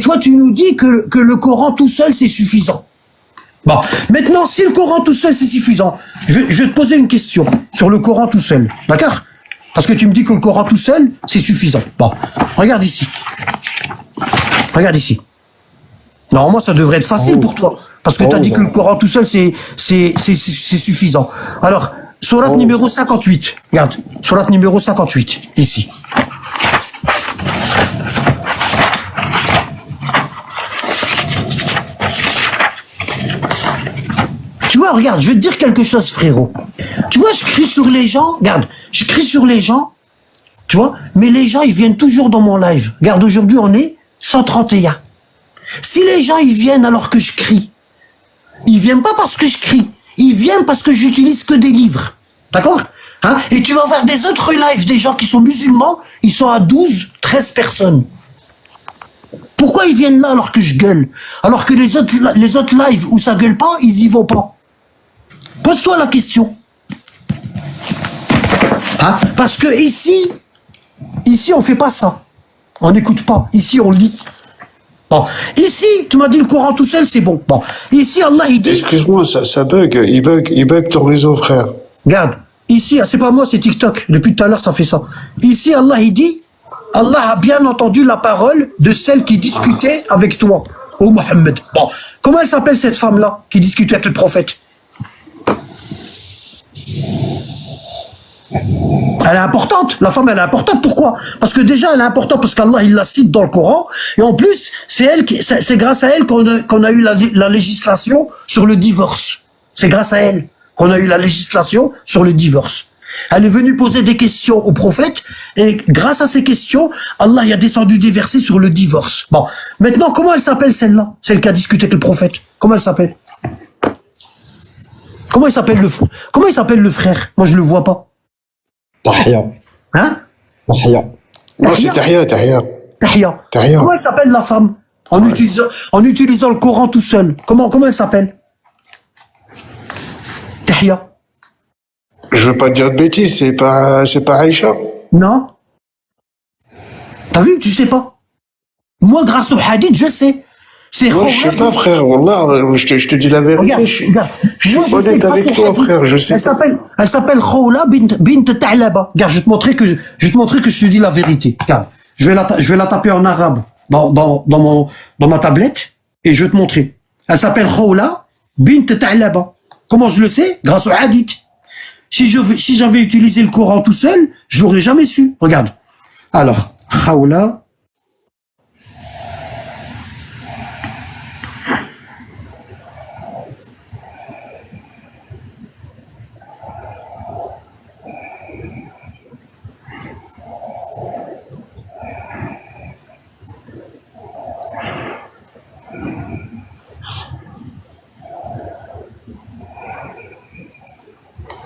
toi, tu nous dis que le Coran tout seul, c'est suffisant. Bon, maintenant, si le Coran tout seul, c'est suffisant, je vais te poser une question sur le Coran tout seul, d'accord? Parce que tu me dis que le Coran tout seul, c'est suffisant. Bon, regarde ici. Regarde ici. Normalement, ça devrait être facile pour toi. Parce que tu as dit que le Coran tout seul, c'est suffisant. Alors, sourate numéro 58. Regarde, sourate numéro 58, ici. Tu vois, regarde, je vais te dire quelque chose, frérot. Tu vois, je crie sur les gens, regarde, je crie sur les gens, tu vois, mais les gens, ils viennent toujours dans mon live. Regarde, aujourd'hui, on est 131. Si les gens, ils viennent alors que je crie, ils viennent pas parce que je crie, ils viennent parce que j'utilise que des livres. D'accord? Hein? Et tu vas voir des autres lives, des gens qui sont musulmans, ils sont à 12, 13 personnes. Pourquoi ils viennent là alors que je gueule? Alors que les autres lives où ça gueule pas, ils y vont pas. Pose-toi la question. Hein? Parce que ici, on fait pas ça. On n'écoute pas. Ici, on lit. Bon. Ici, tu m'as dit le Coran tout seul, c'est bon. Bon. Ici, Allah, il dit... Excuse-moi, ça bug. Il bug ton réseau, frère. Regarde. Ici, c'est pas moi, c'est TikTok. Depuis tout à l'heure, ça fait ça. Ici, Allah, il dit... Allah a bien entendu la parole de celle qui discutait avec toi, ô Mohammed. Bon. Comment elle s'appelle cette femme-là qui discutait avec le prophète? Elle est importante. La femme, elle est importante. Pourquoi? Parce que déjà, elle est importante parce qu'Allah, il la cite dans le Coran. Et en plus, c'est grâce à elle qu'on a eu la législation sur le divorce. C'est grâce à elle qu'on a eu la législation sur le divorce. Elle est venue poser des questions au prophète et grâce à ces questions, Allah y a descendu des versets sur le divorce. Bon, maintenant, comment elle s'appelle celle-là? Celle qui a discuté avec le prophète. Comment elle s'appelle? Comment il s'appelle le frère? Moi, je le vois pas. Tahia. Hein? Tahia. Non, c'est Tahia. Tahia. Comment elle s'appelle la femme? En utilisant le Coran tout seul. Comment elle s'appelle? Tahia. Je veux pas dire de bêtises, c'est pas Aïcha. Non. T'as vu? Tu sais pas. Moi, grâce au hadith, je sais. C'est Moi, je sais pas, frère. Wallah, je te dis la vérité. Je suis honnête avec toi, frère. Je sais. Elle s'appelle Khawla bint Ta'laba. Regarde, je vais te montrer que je te dis la vérité. Regarde, je vais la taper en arabe dans ma tablette et je vais te montrer. Elle s'appelle Khawla bint Ta'laba. Comment je le sais? Grâce au hadith. Si j'avais utilisé le Coran tout seul, je l'aurais jamais su. Regarde. Alors, Khawla.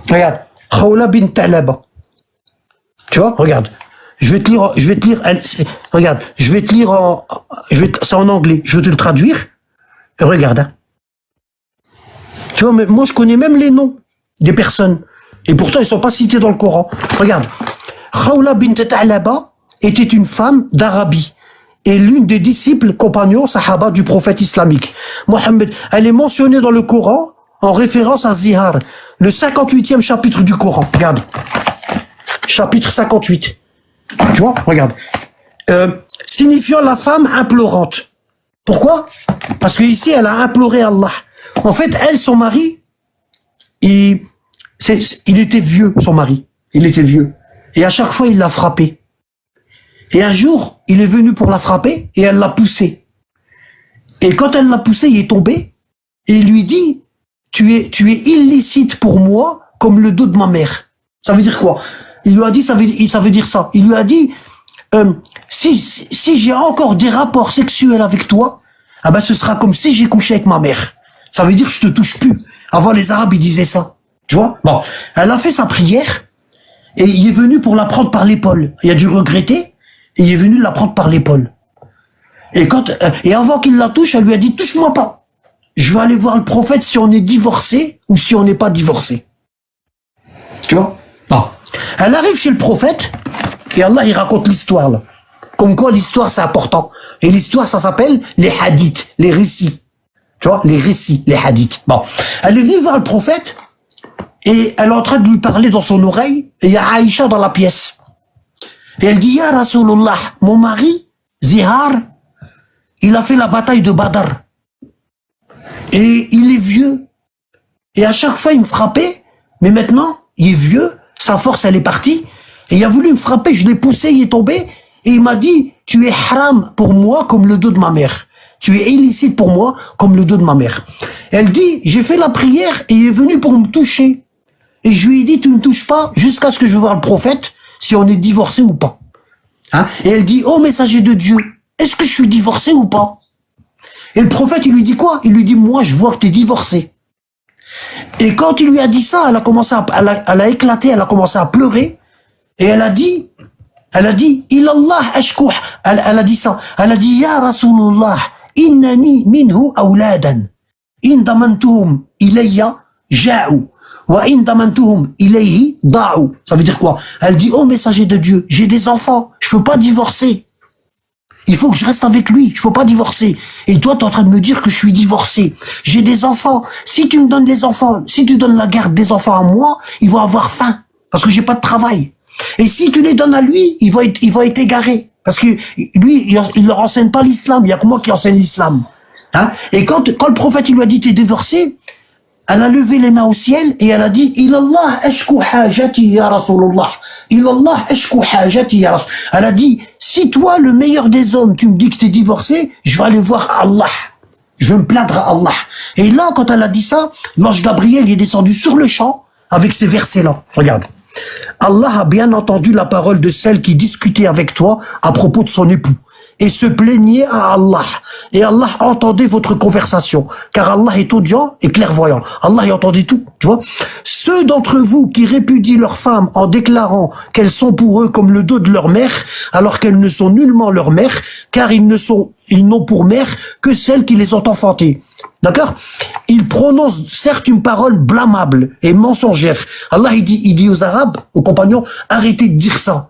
Regarde, Khawla bint Ta'laba. Tu vois, regarde. Je vais te lire, regarde, c'est en anglais. Je vais te le traduire. Et regarde, hein. Tu vois, mais moi, je connais même les noms des personnes. Et pourtant, ils sont pas cités dans le Coran. Regarde. Khawla bint Ta'laba était une femme d'Arabie et l'une des disciples compagnons sahaba du prophète islamique. Mohammed, elle est mentionnée dans le Coran en référence à Zihar, le 58e chapitre du Coran. Regarde. Chapitre 58. Tu vois, regarde. Signifiant la femme implorante. Pourquoi? Parce que ici, elle a imploré Allah. En fait, elle, son mari, il était vieux, son mari. Il était vieux. Et à chaque fois, il l'a frappé. Et un jour, il est venu pour la frapper et elle l'a poussé. Et quand elle l'a poussé, il est tombé et il lui dit, tu es illicite pour moi comme le dos de ma mère. Ça veut dire quoi? Il lui a dit, ça veut dire ça. Il lui a dit, si j'ai encore des rapports sexuels avec toi, ah ben ce sera comme si j'ai couché avec ma mère. Ça veut dire que je te touche plus. Avant, les Arabes, ils disaient ça. Tu vois? Bon. Elle a fait sa prière et il est venu pour la prendre par l'épaule. Il a dû regretter et il est venu la prendre par l'épaule. Et avant qu'il la touche, elle lui a dit, touche-moi pas. Je vais aller voir le prophète si on est divorcé ou si on n'est pas divorcé. Tu vois? Bon. Elle arrive chez le prophète et Allah, il raconte l'histoire, là. Comme quoi l'histoire, c'est important. Et l'histoire, ça s'appelle les hadiths, les récits. Tu vois? Les récits, les hadiths. Bon. Elle est venue voir le prophète et elle est en train de lui parler dans son oreille et il y a Aïcha dans la pièce. Et elle dit, Ya Rasulullah, mon mari, Zihar, il a fait la bataille de Badr. Et il est vieux. Et à chaque fois, il me frappait. Mais maintenant, il est vieux. Sa force, elle est partie. Et il a voulu me frapper. Je l'ai poussé, il est tombé. Et il m'a dit, tu es haram pour moi comme le dos de ma mère. Tu es illicite pour moi comme le dos de ma mère. Elle dit, j'ai fait la prière et il est venu pour me toucher. Et je lui ai dit, tu ne me touches pas jusqu'à ce que je vais voir le prophète si on est divorcé ou pas. Hein? Et elle dit, oh messager de Dieu, est-ce que je suis divorcé ou pas? Et le prophète, il lui dit quoi? Il lui dit, moi, je vois que tu es divorcé. Et quand il lui a dit ça, elle a éclaté, elle a commencé à pleurer. Et elle a dit, Ilallah ashkouh. Elle a dit ça. Elle a dit, Ya Rasulullah, innani minhu awladan. In damantuhum ilayya ja'u. Wa in damantuhum ilayhi da'u. Ça veut dire quoi? Elle dit, oh messager de Dieu, j'ai des enfants, je peux pas divorcer. Il faut que je reste avec lui, je peux pas divorcer. Et toi, tu es en train de me dire que je suis divorcé. J'ai des enfants. Si tu me donnes des enfants, si tu donnes la garde des enfants à moi, ils vont avoir faim. Parce que j'ai pas de travail. Et si tu les donnes à lui, il va être égaré. Parce que lui, il leur enseigne pas l'islam. Il y a que moi qui enseigne l'islam. Hein? Et quand le prophète, il lui a dit, t'es divorcé, elle a levé les mains au ciel et elle a dit Ilallah ashku hajati ya Rasulullah. Ilallah ashku hajati ya Rasul. Elle a dit si toi, le meilleur des hommes, tu me dis que t'es divorcé, je vais aller voir Allah. Je vais me plaindre à Allah. Et là, quand elle a dit ça, l'ange Gabriel est descendu sur le champ avec ces versets-là. Regarde. Allah a bien entendu la parole de celle qui discutait avec toi à propos de son époux et se plaignait à Allah. Et Allah entendait votre conversation, car Allah est audient et clairvoyant. Allah y entendait tout, tu vois. Ceux d'entre vous qui répudient leurs femmes en déclarant qu'elles sont pour eux comme le dos de leur mère, alors qu'elles ne sont nullement leur mère, car ils n'ont pour mère que celles qui les ont enfantées. D'accord? Ils prononcent certes une parole blâmable et mensongère. Allah il dit aux Arabes, aux compagnons, arrêtez de dire ça.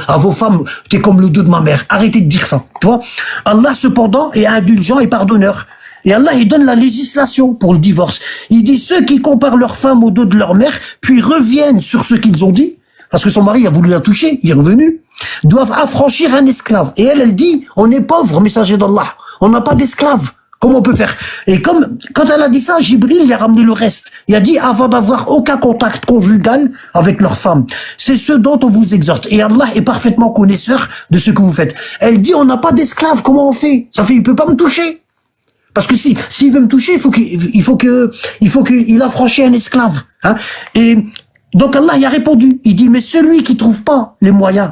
À vos femmes, t'es comme le dos de ma mère. Arrêtez de dire ça. Tu vois? Allah, cependant, est indulgent et pardonneur. Et Allah, il donne la législation pour le divorce. Il dit, ceux qui comparent leurs femmes au dos de leur mère, puis reviennent sur ce qu'ils ont dit, parce que son mari a voulu la toucher, il est revenu, doivent affranchir un esclave. Et elle dit, on est pauvre, messager d'Allah. On n'a pas d'esclave. Comment on peut faire? Et quand elle a dit ça, Jibril il a ramené le reste. Il a dit avant d'avoir aucun contact conjugal avec leur femme. C'est ce dont on vous exhorte. Et Allah est parfaitement connaisseur de ce que vous faites. Elle dit on n'a pas d'esclave. Comment on fait? Ça fait il peut pas me toucher. Parce que s'il veut me toucher, il faut qu'il affranchisse un esclave. Hein? Et donc Allah il a répondu. Il dit mais celui qui trouve pas les moyens,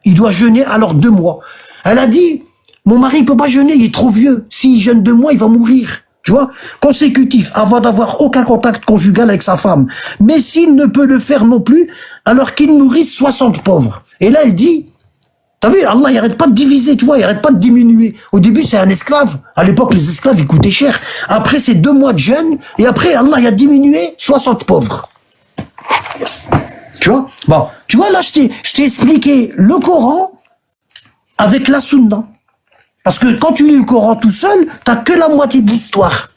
il doit jeûner alors 2 mois. Elle a dit mon mari, il peut pas jeûner, il est trop vieux. S'il jeûne 2 mois, il va mourir. Tu vois? Consécutif, avant d'avoir aucun contact conjugal avec sa femme. Mais s'il ne peut le faire non plus, alors qu'il nourrisse 60 pauvres. Et là, elle dit, t'as vu, Allah, il arrête pas de diviser, tu vois, il arrête pas de diminuer. Au début, c'est un esclave. À l'époque, les esclaves, ils coûtaient cher. Après, c'est 2 mois de jeûne. Et après, Allah, il a diminué 60 pauvres. Tu vois? Bon. Tu vois, là, je t'ai expliqué le Coran avec la Sunna. Parce que quand tu lis le Coran tout seul, t'as que la moitié de l'histoire.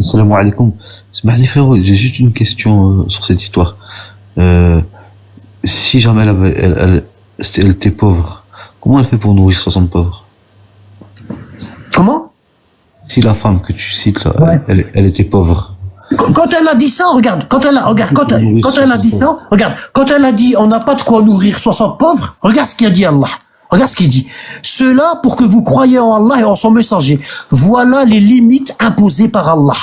Salam alaikum. Smahli frérot, j'ai juste une question sur cette histoire. Si jamais elle était pauvre, comment elle fait pour nourrir 60 pauvres? Comment? Si la femme que tu cites là, ouais. elle était pauvre. Quand elle a dit ça, regarde, quand elle a dit ça, regarde, quand elle a dit on n'a pas de quoi nourrir 60 pauvres, regarde ce qu'il a dit Allah. Regarde ce qu'il dit. Cela pour que vous croyiez en Allah et en son messager. Voilà les limites imposées par Allah.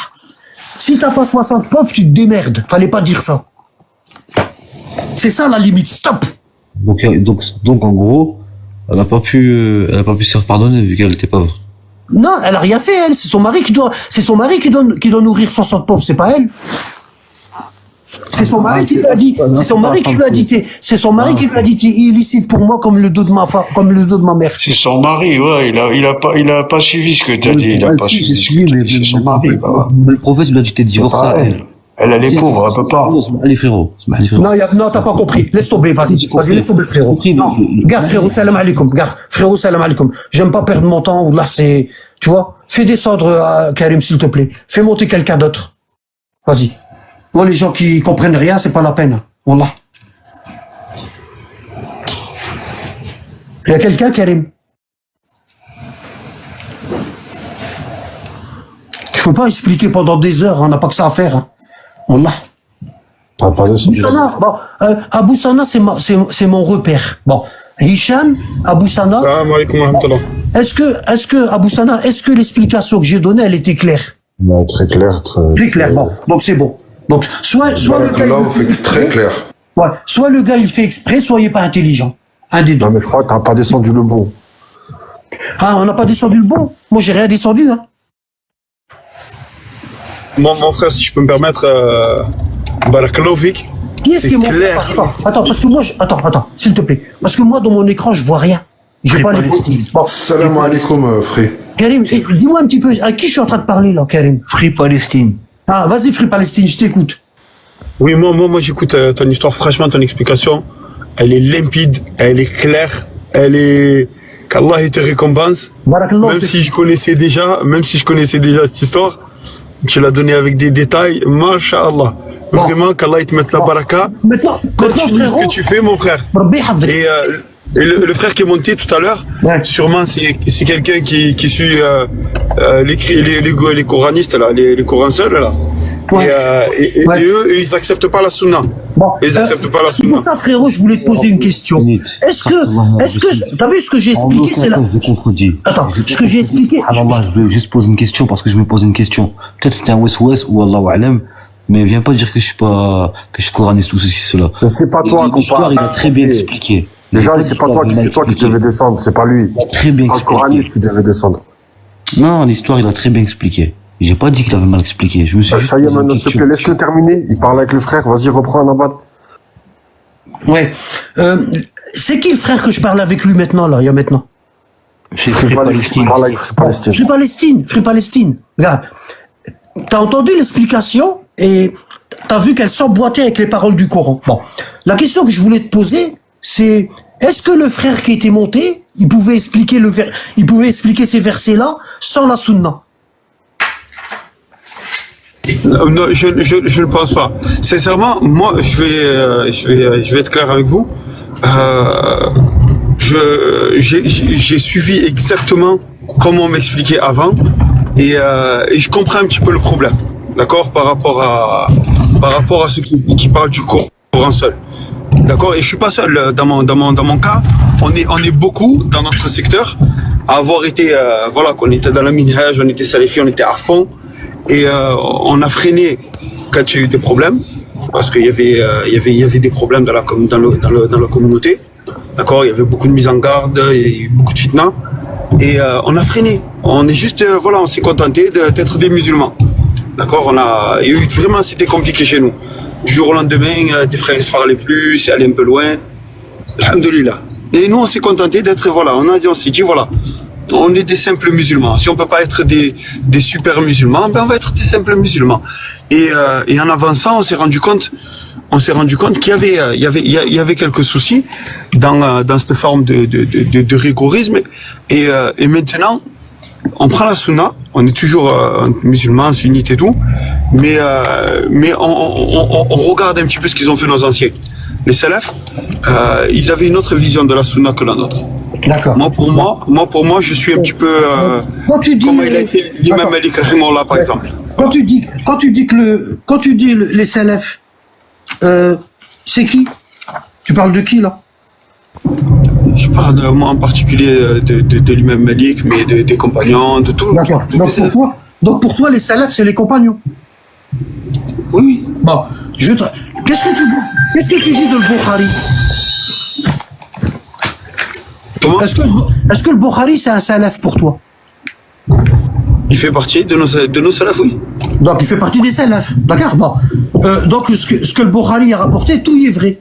Si t'as pas 60 pauvres, tu te démerdes. Fallait pas dire ça. C'est ça la limite. Stop. Donc en gros, elle n'a pas pu se faire pardonner vu qu'elle était pauvre. Non, elle a rien fait, elle. C'est son mari qui doit nourrir 60 pauvres, c'est pas elle. C'est son mari qui lui a dit, c'est son mari qui lui a dit, t'es illicite pour moi comme le dos de ma mère. C'est son mari, ouais, il a pas suivi ce que t'as dit, il a pas suivi. Mais c'est son mari, le prophète lui a dit t'es divorcé. Elle est pauvre, elle peut pas. Allez frérot. Non, t'as pas compris. Laisse tomber, vas-y, laisse tomber frérot. Non, garde frérot, salam alaikum, frérot, salam alaikum. J'aime pas perdre mon temps, là c'est, tu vois, fais descendre Karim s'il te plaît. Fais monter quelqu'un d'autre. Vas-y. Moi, les gens qui comprennent rien, c'est pas la peine. Wallah. Il y a quelqu'un, Karim? Je peux pas expliquer pendant des heures, on n'a pas que ça à faire. Hein. Wallah. Abou Sana, c'est mon repère. Bon. Hicham, Abou Sana. Est-ce que, Abou Sana, est-ce que l'explication que j'ai donnée, elle était claire? Non, très clair, très clair. Bon. Donc c'est bon. Donc, soit le gars, il fait très clair. Ouais, soit le gars, il fait exprès, soit il est pas intelligent. Un des deux. Non, mais je crois que t'as pas descendu le bon. Ah, on n'a pas descendu le bon? Moi, j'ai rien descendu, hein. Mon frère, si je peux me permettre, Barakalofik. Qui est-ce qui est mon frère? Attends, parce que moi, attends, s'il te plaît. Parce que moi, dans mon écran, je vois rien. J'ai pas les. Bon. Salam alaikum, frère. Karim, dis-moi un petit peu, à qui je suis en train de parler, là, Karim? Free Palestine. Ah, vas-y, Free Palestine, je t'écoute. Oui, moi, j'écoute ton histoire. Franchement, ton explication, elle est limpide, elle est claire, qu'Allah te récompense. Même si je connaissais déjà cette histoire, tu l'as donné avec des détails, masha'Allah. Bon. Vraiment, qu'Allah te mette la baraka. Maintenant, continue ce que tu fais, mon frère. Et le frère qui est monté tout à l'heure, sûrement c'est quelqu'un qui suit les coranistes là, les Corans seuls là. Ouais. Et Ouais. eux, ils acceptent pas la sunna. Bon, Ils acceptent pas la c'est sunna. pour ça, frérot, je voulais te poser une question. Est-ce que, t'as vu ce que j'ai expliqué, c'est là. Je contredis. Attends, ce que j'ai expliqué. Allah, je veux juste poser une question parce que je me pose une question. Peut-être c'était un West ou Allahu Alam, mais viens pas dire que je suis coraniste ou ceci, cela. Mais c'est pas toi qu'on L'histoire, parle. il a très bien expliqué. Déjà, c'est pas toi qui devais descendre, c'est pas lui. Il a très bien C'est le coraniste expliqué. qui devait descendre. Non, l'histoire, il a très bien expliqué. J'ai pas dit qu'il avait mal expliqué. Je me suis juste Ça y est, posé une maintenant, s'il te question. plaît, laisse-le terminer. Il parle avec le frère. Vas-y, reprends Anabad. Ouais. C'est qui le frère que je parle avec lui maintenant, là, il y a maintenant? Frère Palestine. Parle avec Frère Palestine. Frère Palestine. Regarde. T'as entendu l'explication et t'as vu qu'elle s'emboîtait avec les paroles du Coran. Bon. La question que je voulais te poser, c'est, est-ce que le frère qui était monté, il pouvait expliquer ces versets-là sans la sunna? Non, je ne pense pas. Sincèrement, moi, je vais être clair avec vous. J'ai suivi exactement comment on m'expliquait avant et je comprends un petit peu le problème, d'accord, par rapport à ceux qui parlent du Coran seul, d'accord. Et je suis pas seul dans mon cas. On est beaucoup dans notre secteur à avoir été voilà, qu'on était dans la minhaj, on était salafi, on était à fond. Et on a freiné quand il y a eu des problèmes, parce qu'il y avait des problèmes dans la communauté, d'accord. Il y avait beaucoup de mise en garde, il y a eu beaucoup de fitna, et on a freiné. On est juste, voilà, on s'est contenté d'être des musulmans, d'accord. Il y a eu vraiment, c'était compliqué chez nous. Du jour au lendemain, des frères ne se parlaient plus, c'est allé un peu loin. Alhamdulillah. Et nous, on s'est contenté d'être, voilà, on s'est dit, voilà. On est des simples musulmans. Si on peut pas être des super musulmans, ben on va être des simples musulmans. Et en avançant, on s'est rendu compte qu'il y avait quelques soucis dans cette forme de rigorisme. Et maintenant, on prend la sunna. On est toujours musulmans, sunnites et tout, mais on regarde un petit peu ce qu'ils ont fait nos anciens. Les salafs, ils avaient une autre vision de la sunna que la nôtre. D'accord. Moi, pour moi, je suis un petit peu quand tu dis, comme il a été l'imam Malik rahimahullah, par exemple. Quand tu dis les salafs, c'est qui? Tu parles de qui là? Je parle moi en particulier de l'imam Malik, mais des compagnons, de tout. D'accord. Donc pour toi, les salafs, c'est les compagnons. Oui. Bon, qu'est-ce que tu dis de le Bukhari? Est-ce que le Bukhari, c'est un salaf pour toi? Il fait partie de nos salafs, oui. Donc il fait partie des salafs, d'accord. Bon. Donc ce que le Bukhari a rapporté, tout y est vrai.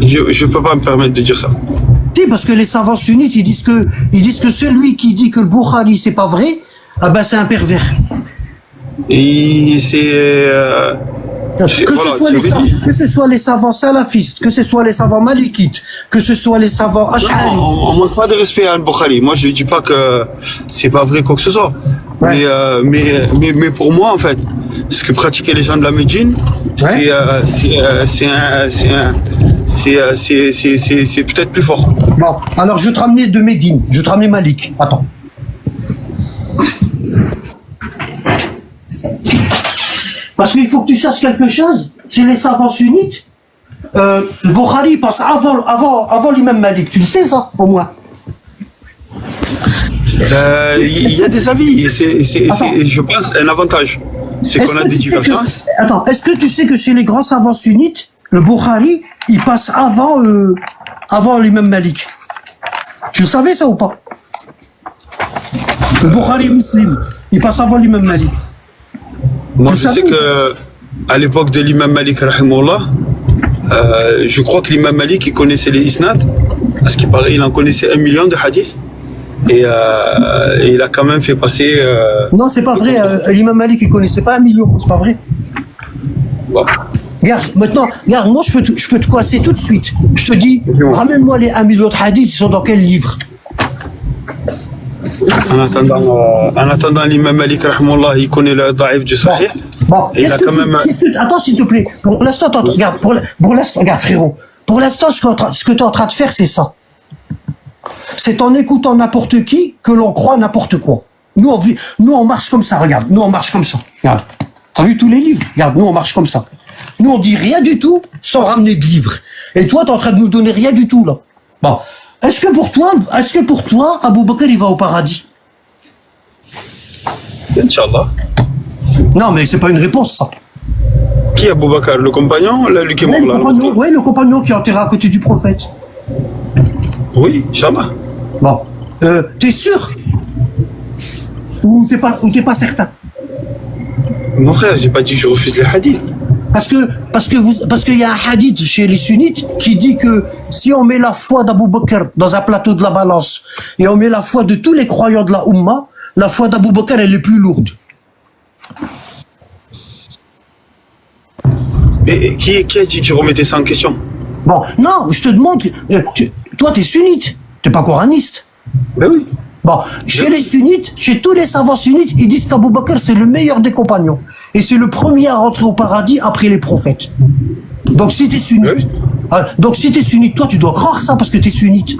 Je peux pas me permettre de dire ça. Si, parce que les savants sunnites, ils disent que celui qui dit que le Bukhari c'est pas vrai, ah ben c'est un pervers. Et c'est que ce soit les savants salafistes, que ce soit les savants malikites, que ce soit les savants ash'ari. On manque pas de respect à Al-Bukhari. Moi, je dis pas que c'est pas vrai quoi que ce soit. Ouais. Mais pour moi, en fait, ce que pratiquaient les gens de la Médine, ouais, c'est peut-être plus fort. Bon, alors je vais te ramener de Médine, je vais te ramener Malik. Attends. Parce qu'il faut que tu saches quelque chose, c'est les savants sunnites. Le Bukhari passe avant l'imam Malik, tu le sais ça, au moins. Il y a des avis, c'est je pense un avantage. C'est qu'on a des divergences. Attends, est-ce que tu sais que chez les grands savants sunnites, le Bukhari, il passe avant l'imam Malik? Tu le savais ça ou pas? Le Bukhari muslim, il passe avant l'imam Malik. Moi, je sais que à l'époque de l'imam Malik rahimahullah, je crois que l'imam Malik il connaissait les isnad, parce qu'il paraît il en connaissait 1 million de hadiths, et il a quand même fait passer. Non, c'est pas vrai. L'imam Malik il connaissait pas 1 million, c'est pas vrai. Bon. Regarde, maintenant, regarde, moi je peux te coincer tout de suite. Je te dis, ramène-moi les 1 million de hadiths, ils sont dans quel livre? En attendant, l'imam Malik rahimahullah, il connaît le da'if du sahih. Bon, attends s'il te plaît. Pour l'instant, regarde, regarde frérot. Pour l'instant, ce que tu es en train de faire, c'est ça. C'est en écoutant n'importe qui que l'on croit n'importe quoi. Nous on marche comme ça, regarde. Nous on marche comme ça. Regarde. T'as vu tous les livres? Regarde, nous on marche comme ça. Nous on dit rien du tout sans ramener de livres. Et toi t'es en train de nous donner rien du tout là. Bon, est-ce que pour toi, Abou Bakr il va au paradis? Inch'Allah. Non mais c'est pas une réponse ça. Qui est Abou Bakr? Le compagnon? Là, lui qui est mort là? Oui, le compagnon qui est enterré à côté du prophète. Oui, Inch'Allah. Bon, t'es sûr? Ou t'es pas certain? Mon frère, j'ai pas dit que je refuse les hadiths. Parce qu'il y a un hadith chez les sunnites qui dit que si on met la foi d'Abou Bakr dans un plateau de la balance et on met la foi de tous les croyants de la Ummah, la foi d'Abou Bakr elle est plus lourde. Mais qui a dit que tu remettais ça en question? Bon, non, je te demande, toi t'es sunnite, t'es pas coraniste. Ben oui. Bon, chez les sunnites, chez tous les savants sunnites, ils disent qu'Abou Bakr c'est le meilleur des compagnons. Et c'est le premier à rentrer au paradis après les prophètes. Donc si t'es sunnite, toi tu dois croire ça parce que t'es sunnite.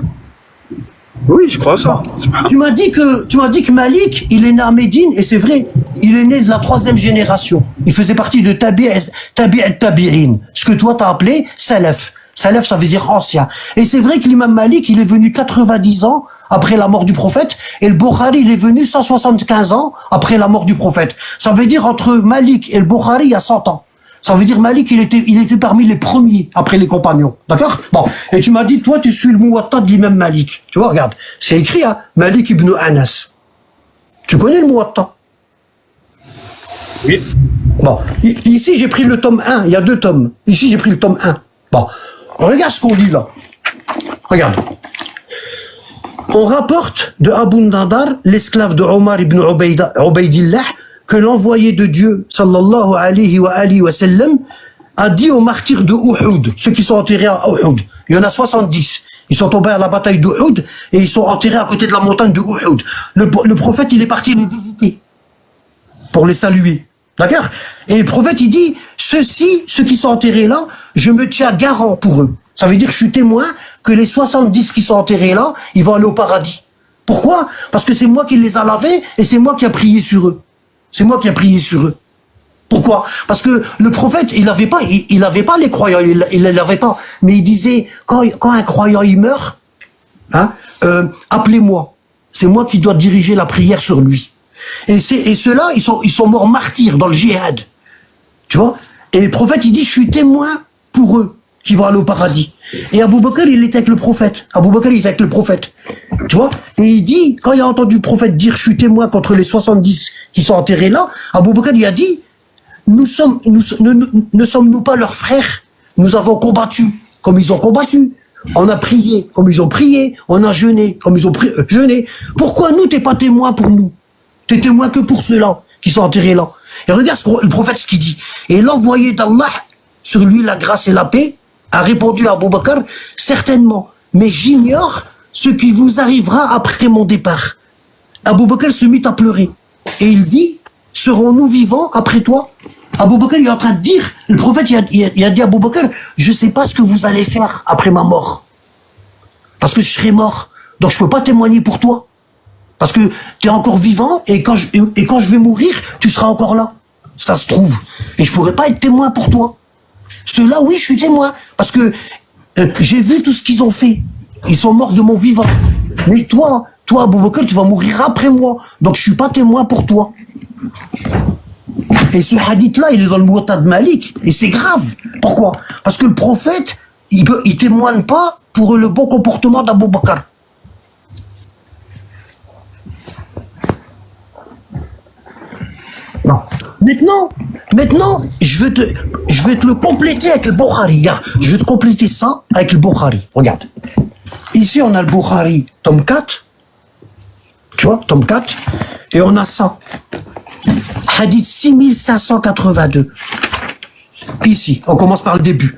Oui, je crois ça. Tu m'as dit que Malik, il est né à Médine, et c'est vrai, il est né de la 3e génération. Il faisait partie de Tabi'in, ce que toi t'as appelé Salaf. Salaf, ça veut dire ancien. Et c'est vrai que l'imam Malik, il est venu 90 ans après la mort du prophète, et le Bukhari, il est venu 175 ans après la mort du prophète. Ça veut dire entre Malik et le Bukhari, il y a 100 ans. Ça veut dire Malik, il était parmi les premiers après les compagnons. D'accord? Bon. Et tu m'as dit, toi, tu suis le Muwatta de l'imam Malik. Tu vois, regarde. C'est écrit, hein. Malik ibn Anas. Tu connais le Muwatta? Oui. Bon. Ici, j'ai pris le tome 1. Il y a 2 tomes. Ici, j'ai pris le tome 1. Bon. Regarde ce qu'on lit là. Regarde. On rapporte de Abu Nadar, l'esclave de Omar ibn Ubaydillah, que l'envoyé de Dieu, sallallahu alayhi wa sallam, a dit aux martyrs de Uhud, ceux qui sont enterrés à Uhud. Il y en a 70. Ils sont tombés à la bataille d'Uhud et ils sont enterrés à côté de la montagne de Uhud. Le prophète, il est parti les visiter pour les saluer. D'accord? Et le prophète, il dit, ceux qui sont enterrés là, je me tiens garant pour eux. Ça veut dire, je suis témoin que les 70 qui sont enterrés là, ils vont aller au paradis. Pourquoi? Parce que c'est moi qui les a lavés et c'est moi qui a prié sur eux. C'est moi qui a prié sur eux. Pourquoi? Parce que le prophète, il avait pas les croyants, il l'avait pas. Mais il disait, quand un croyant il meurt, hein, appelez-moi. C'est moi qui dois diriger la prière sur lui. Et ceux-là, ils sont morts martyrs dans le djihad. Tu vois? Et le prophète, il dit, je suis témoin pour eux qui vont aller au paradis. Et Abou Bakr, il était avec le prophète. Abou Bakr, il était avec le prophèt. Tu vois? Et il dit, quand il a entendu le prophète dire, je suis témoin contre les 70 qui sont enterrés là, Abou Bakr, il a dit, ne sommes-nous pas leurs frères? Nous avons combattu comme ils ont combattu. On a prié comme ils ont prié. On a jeûné comme ils ont jeûné. Pourquoi nous, t'es pas témoin pour nous? T'es témoin que pour ceux-là qui sont enterrés là. Et regarde le prophète ce qu'il dit. Et l'envoyé d'Allah, sur lui la grâce et la paix, a répondu à Abou Bakr, certainement, mais j'ignore ce qui vous arrivera après mon départ. Abou Bakr se mit à pleurer. Et il dit, serons-nous vivants après toi? Abou Bakr il est en train de dire, le prophète il a dit à Abou Bakr, je sais pas ce que vous allez faire après ma mort. Parce que je serai mort. Donc je peux pas témoigner pour toi. Parce que tu es encore vivant et quand je vais mourir, tu seras encore là. Ça se trouve. Et je pourrais pas être témoin pour toi. Ceux-là, oui, je suis témoin. Parce que j'ai vu tout ce qu'ils ont fait. Ils sont morts de mon vivant. Mais toi, Abou Bakr, tu vas mourir après moi. Donc je suis pas témoin pour toi. Et ce hadith-là, il est dans le Muwatta de Malik. Et c'est grave. Pourquoi? Parce que le prophète, il témoigne pas pour le bon comportement d'Abou Bakr. Non. Maintenant, je vais te le compléter avec le Bukhari. Regarde, je vais te compléter ça avec le Bukhari. Regarde. Ici, on a le Bukhari, tome 4. Tu vois, tome 4. Et on a ça. Hadith 6582. Ici, on commence par le début.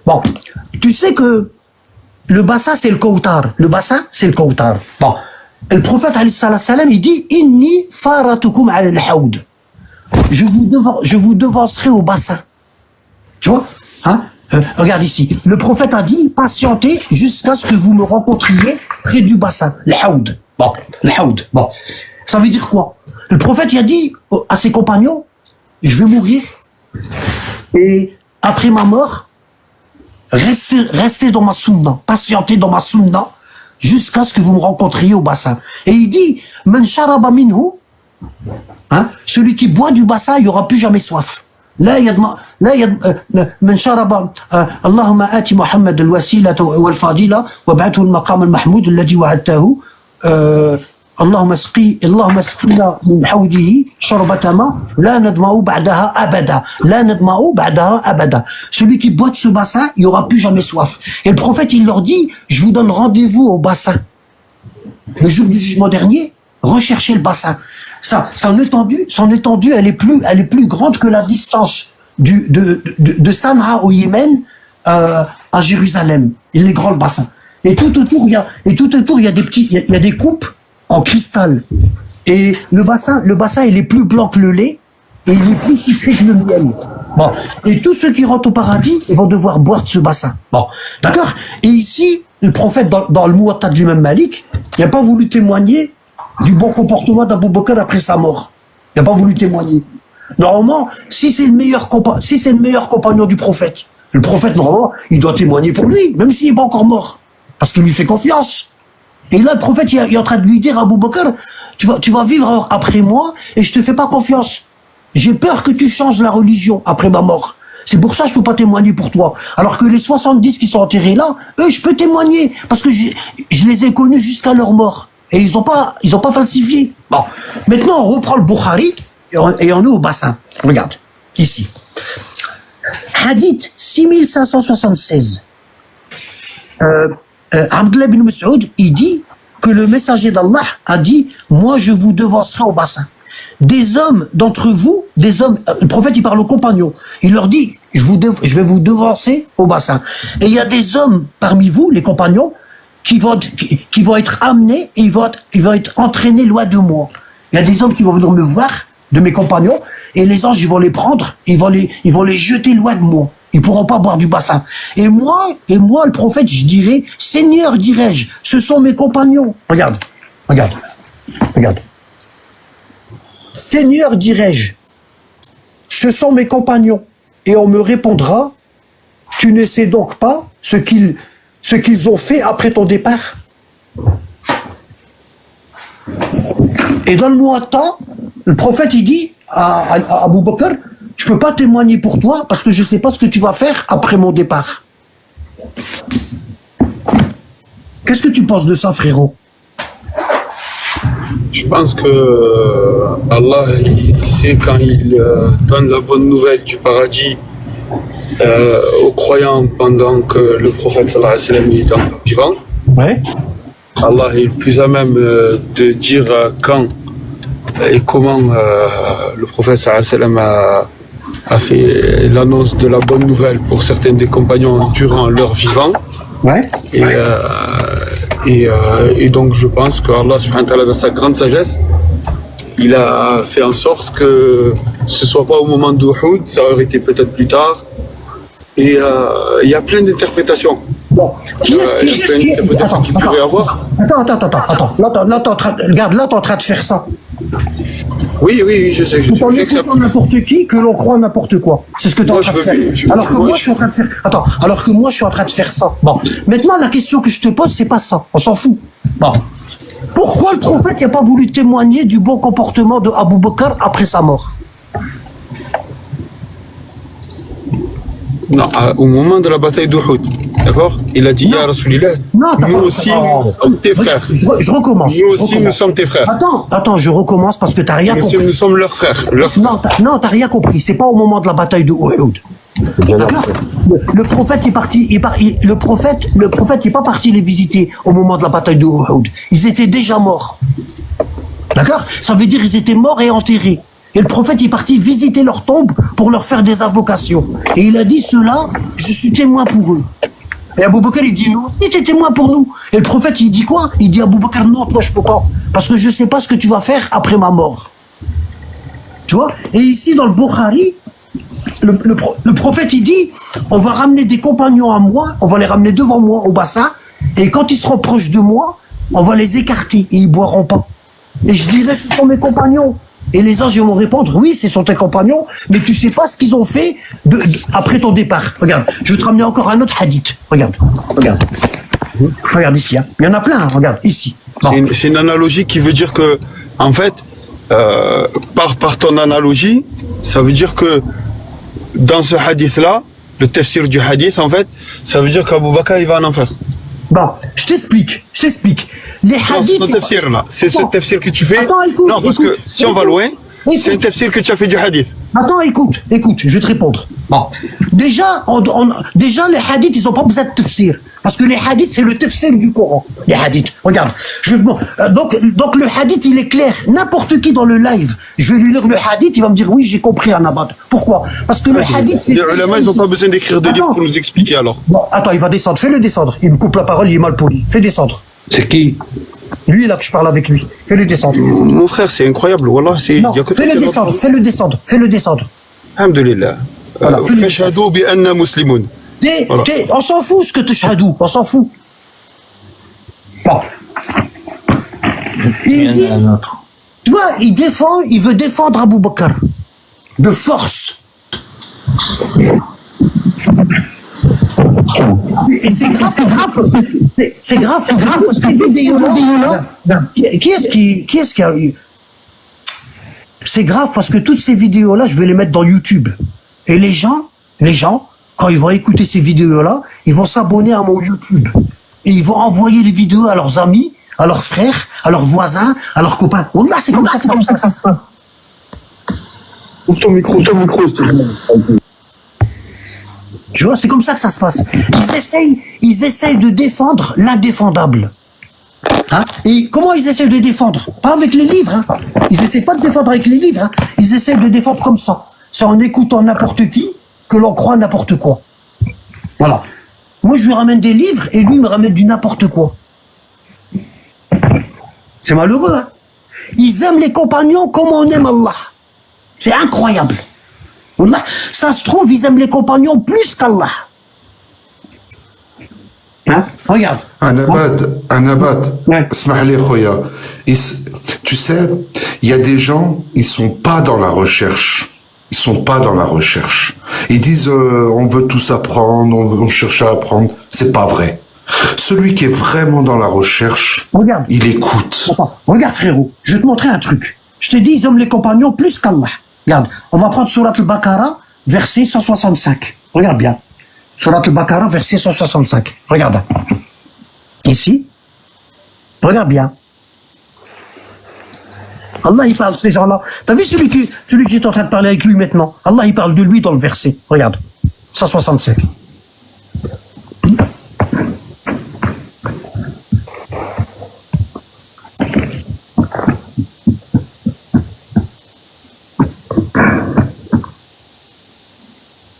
Bon, tu sais que le bassin, c'est le Kawtar. Le bassin, c'est le Kawtar. Bon, le prophète, alayhi salam, il dit, inni faratukum ala al-hawd. Je vous devancerai au bassin. Tu vois? Hein? Regarde ici. Le prophète a dit, patientez jusqu'à ce que vous me rencontriez près du bassin. L'haoud. Bon, l'haoud. Bon. Ça veut dire quoi? Le prophète, il a dit à ses compagnons, je vais mourir. Et après ma mort, restez dans ma sunna, patientez dans ma sunna, jusqu'à ce que vous me rencontriez au bassin. Et il dit, Man sharaba minhu, hein, celui qui boit du bassin, il n'y aura plus jamais soif. لا يضمع من شرب اللهم آت محمد الوسيلة والفضيلة وابعثه المقام المحمود الذي وعدته اللهم اسقنا من حوضه شربة ماء لا نضمع بعدها أبدا لا نضمع بعدها أبدا. Celui qui boit de ce bassin, il n'y aura plus jamais soif. Et le prophète, il leur dit, je vous donne rendez-vous au bassin. Le jour du jugement dernier, recherchez le bassin. Son étendue, elle est plus grande que la distance de Sanaa au Yémen à Jérusalem. Il est grand le bassin. Et tout autour, il y a des coupes en cristal. Et le bassin, il est plus blanc que le lait et il est plus sucré que le miel. Bon. Et tous ceux qui rentrent au paradis, ils vont devoir boire de ce bassin. Bon. D'accord? Et ici, le prophète, dans le Muwatta du Imam Malik, il n'a pas voulu témoigner du bon comportement d'Abou Bakr après sa mort. Il n'a pas voulu témoigner. Normalement, si c'est le meilleur compagnon du prophète, le prophète, normalement, il doit témoigner pour lui, même s'il n'est pas encore mort. Parce qu'il lui fait confiance. Et là, le prophète, il est en train de lui dire à Abou Bakr, tu vas vivre après moi et je te fais pas confiance. J'ai peur que tu changes la religion après ma mort. C'est pour ça que je peux pas témoigner pour toi. Alors que les 70 qui sont enterrés là, eux, je peux témoigner. Parce que je les ai connus jusqu'à leur mort. Et ils ont pas falsifié. Bon. Maintenant, on reprend le Bukhari et on est au bassin. Regarde. Ici. Hadith 6576. Abdullah bin Mas'ud, il dit que le messager d'Allah a dit, moi je vous devancerai au bassin. Des hommes d'entre vous, le prophète il parle aux compagnons, il leur dit, je vais vous devancer au bassin. Et il y a des hommes parmi vous, les compagnons, qui vont être amenés et ils vont être entraînés loin de moi. Il y a des hommes qui vont venir me voir, de mes compagnons, et les anges ils vont les prendre, ils vont les jeter loin de moi. Ils pourront pas boire du bassin. Et moi, le prophète, je dirais, Seigneur, dirais-je, ce sont mes compagnons. Regarde. Seigneur, dirais-je, ce sont mes compagnons. Et on me répondra, tu ne sais donc pas ce qu'ils ont fait après ton départ. Et dans le Muwatta, le prophète, il dit à Abou Bakr, je peux pas témoigner pour toi parce que je sais pas ce que tu vas faire après mon départ. Qu'est-ce que tu penses de ça, frérot? Je pense que Allah, il sait quand il donne la bonne nouvelle du paradis aux croyants pendant que le prophète sallallahu alayhi wa sallam est encore vivant. Ouais. Allah est le plus à même de dire quand et comment le prophète sallallahu alayhi wa sallam a fait l'annonce de la bonne nouvelle pour certains des compagnons durant leur vivant. Ouais. Et donc je pense que Allah subhanahu wa ta'ala, dans sa grande sagesse, il a fait en sorte que ce soit pas au moment d'Uhud, ça aurait été peut-être plus tard. Et il y a plein d'interprétations. Bon, qui est-ce qu'il pourrait avoir. Attends. Là, t'es en train de faire ça. Oui, je sais. Tout en écoutant n'importe qui, que l'on croit n'importe quoi. C'est ce que tu es en train de faire. Alors que moi, je suis en train de faire. Attends, alors que moi, je suis en train de faire ça. Bon, maintenant, la question que je te pose, c'est pas ça. On s'en fout. Bon. Pourquoi le prophète n'a pas voulu témoigner du bon comportement de Abou Bakr après sa mort? Non, au moment de la bataille d'Uhud, d'accord? Il a dit, Ya Rasulillah, nous aussi, nous sommes tes frères. Je recommence. Nous aussi, nous sommes tes frères. Attends, je recommence parce que t'as rien compris. Nous sommes leurs frères. Non, t'as rien compris. C'est pas au moment de la bataille de Uhud. D'accord? Le prophète est parti. Le prophète n'est pas parti les visiter au moment de la bataille de Uhud. Ils étaient déjà morts. D'accord? Ça veut dire qu'ils étaient morts et enterrés. Et le prophète est parti visiter leur tombe pour leur faire des invocations. Et il a dit cela, je suis témoin pour eux. Et Abou Bakr il dit non, si t'es témoin pour nous. Et le prophète il dit quoi? Il dit Abou Bakr non, toi je peux pas. Parce que je sais pas ce que tu vas faire après ma mort. Tu vois? Et ici dans le Bukhari, le prophète il dit, on va ramener des compagnons à moi, on va les ramener devant moi au bassin, et quand ils seront proches de moi, on va les écarter et ils boiront pas. Et je dirai ce sont mes compagnons. Et les anges ils vont répondre, oui, ce sont tes compagnons, mais tu sais pas ce qu'ils ont fait après ton départ. Regarde, je vais te ramener encore un autre hadith. Regarde. Regarde ici, hein. Il y en a plein, hein. Regarde, ici. Bon. C'est une analogie qui veut dire que, en fait, par ton analogie, ça veut dire que dans ce hadith-là, le tafsir du hadith, en fait, ça veut dire qu'Abou Bakr, il va en enfer. Bon, je t'explique. Les hadiths... Non, c'est tafsir, là. C'est ce tafsir que tu fais. Attends, écoute, non, parce que si on va loin, c'est un tafsir que tu as fait du hadith. Attends, écoute, je vais te répondre. Bon. Déjà, déjà, les hadiths, ils ont pas besoin de tafsir. Parce que les hadiths, c'est le tafsir du Coran. Les hadiths. Regarde. Donc, le hadith, il est clair. N'importe qui dans le live, je vais lui lire le hadith, il va me dire, oui, j'ai compris Anabad. Pourquoi? Parce que le hadith, c'est... Les ulama, ils ont pas besoin d'écrire des livres pour nous expliquer, alors. Bon, attends, il va descendre. Fais-le descendre. Il me coupe la parole, il est mal poli. Fais descendre. C'est qui? Lui, là, que je parle avec lui. Fais-le descendre. Mon frère, c'est incroyable. Wallah, c'est... Non, fais-le descendre. Alhamdulillah. Voilà, Fashhadu bi anna muslimun. Voilà. On s'en fout ce que tu shahadou, on s'en fout. Bon. Il dit, tu vois, il veut défendre Abou Bakr de force. Et c'est grave parce que ces vidéos-là. Qui est-ce qui a eu? C'est grave parce que toutes ces vidéos-là, je vais les mettre dans YouTube. Et les gens, quand ils vont écouter ces vidéos-là, ils vont s'abonner à mon YouTube. Et ils vont envoyer les vidéos à leurs amis, à leurs frères, à leurs voisins, à leurs copains. Wallah, c'est comme ça que ça se passe. Coupe ton micro. Tu vois, c'est comme ça que ça se passe. Ils essayent de défendre l'indéfendable. Hein? Et comment ils essaient de défendre? Pas avec les livres. Hein? Ils essaient pas de défendre avec les livres. Hein? Ils essaient de défendre comme ça. C'est en écoutant n'importe qui que l'on croit n'importe quoi. Voilà. Moi, je lui ramène des livres et lui me ramène du n'importe quoi. C'est malheureux, hein? Ils aiment les compagnons comme on aime Allah. C'est incroyable. Wallah, ça se trouve, ils aiment les compagnons plus qu'Allah. Hein? Regarde. Anabad. Ouais. Smahli khoya. Tu sais, il y a des gens, ils sont pas dans la recherche. Ils disent, on veut tous apprendre, on cherche à apprendre. C'est pas vrai. Celui qui est vraiment dans la recherche, regarde, il écoute. Regarde, frérot, je vais te montrer un truc. Je te dis, ils aiment les compagnons plus qu'Allah. Regarde, on va prendre Surat al-Baqarah, verset 165. Regarde bien. Surat al-Baqarah, verset 165. Regarde. Ici. Regarde bien. Allah, il parle de ces gens-là. T'as vu celui que j'étais en train de parler avec lui maintenant? Allah, il parle de lui dans le verset. Regarde. 165.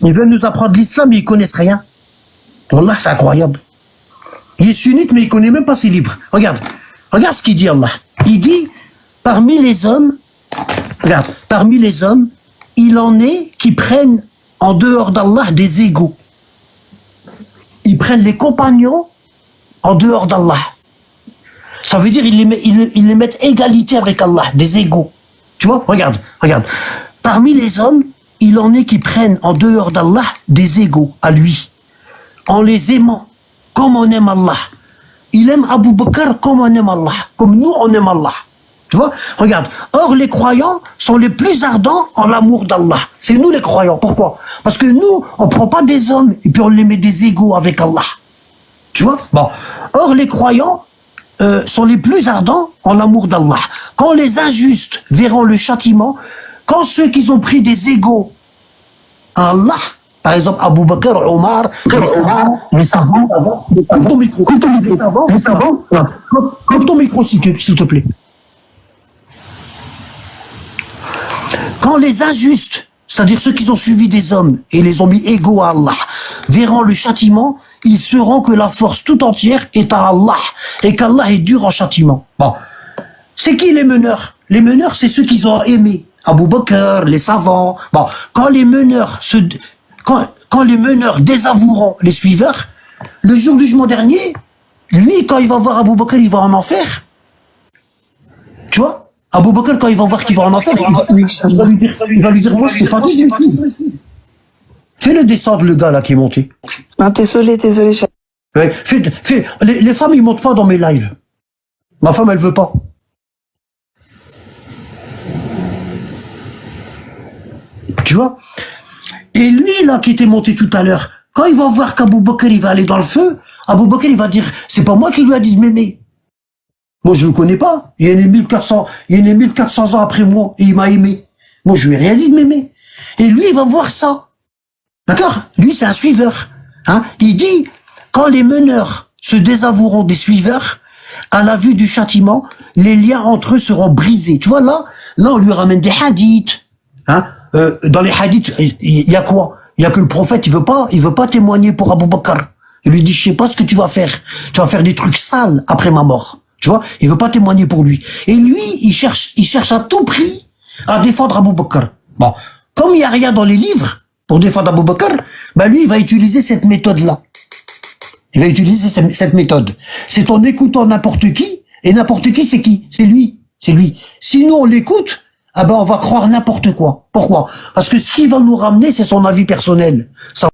Ils veulent nous apprendre l'islam, mais ils connaissent rien. Wallah, c'est incroyable. Il est sunnite, mais il connaît même pas ses livres. Regarde ce qu'il dit, Allah. Il dit, parmi les hommes, il en est qui prennent en dehors d'Allah des égaux. Ils prennent les compagnons en dehors d'Allah. Ça veut dire ils les mettent égalité avec Allah, des égaux. Tu vois, regarde. Parmi les hommes, il en est qui prennent en dehors d'Allah des égaux à lui, en les aimant comme on aime Allah. Il aime Abou Bakr comme on aime Allah, comme nous on aime Allah. Tu vois, regarde. Or, les croyants sont les plus ardents en l'amour d'Allah. C'est nous les croyants. Pourquoi? Parce que nous, on prend pas des hommes et puis on les met des égaux avec Allah. Tu vois? Bon. Or, les croyants sont les plus ardents en l'amour d'Allah. Quand les injustes verront le châtiment, quand ceux qui ont pris des égaux à Allah, par exemple Abou Bakr, Omar, les savants, coupe ton micro, coupe ton micro s'il te plaît. Quand les injustes, c'est-à-dire ceux qui ont suivi des hommes et les ont mis égaux à Allah, verront le châtiment, ils sauront que la force tout entière est à Allah et qu'Allah est dur en châtiment. Bon, c'est qui les meneurs? Les meneurs, c'est ceux qu'ils ont aimés. Abou Bakr, les savants. Bon, quand les meneurs désavoueront les suiveurs, le jour du jugement dernier, lui, quand il va voir Abou Bakr, il va en enfer. Tu vois? Abou Bakr, quand il va voir qu'il va en enfer, il va lui dire, moi, je t'ai pas dit de me suivre. Fais-le descendre, le gars, là, qui est monté. Non, désolé. Ouais, les femmes, ils montent pas dans mes lives. Ma femme, elle veut pas. Tu vois? Et lui, là, qui était monté tout à l'heure, quand il va voir qu'Abou Bakr, il va aller dans le feu, Abou Bakr, il va dire, c'est pas moi qui lui a dit de m'aimer. Moi, je le connais pas. Il est né 1400 ans après moi, et il m'a aimé. Moi, je lui ai rien dit de m'aimer. Et lui, il va voir ça. D'accord? Lui, c'est un suiveur. Hein? Il dit, quand les meneurs se désavoueront des suiveurs, à la vue du châtiment, les liens entre eux seront brisés. Tu vois, là, on lui ramène des hadiths. Hein? Dans les hadiths, il y a quoi? Il y a que le prophète, il veut pas témoigner pour Abou Bakr. Il lui dit, je sais pas ce que tu vas faire. Tu vas faire des trucs sales après ma mort. Tu vois? Il veut pas témoigner pour lui. Et lui, il cherche à tout prix à défendre Abou Bakr. Bon. Comme il y a rien dans les livres pour défendre Abou Bakr, ben lui, il va utiliser cette méthode-là. Il va utiliser cette méthode. C'est en écoutant n'importe qui, et n'importe qui, c'est qui? C'est lui. C'est lui. Sinon, on l'écoute, ah ben, on va croire n'importe quoi. Pourquoi? Parce que ce qui va nous ramener, c'est son avis personnel. Ça...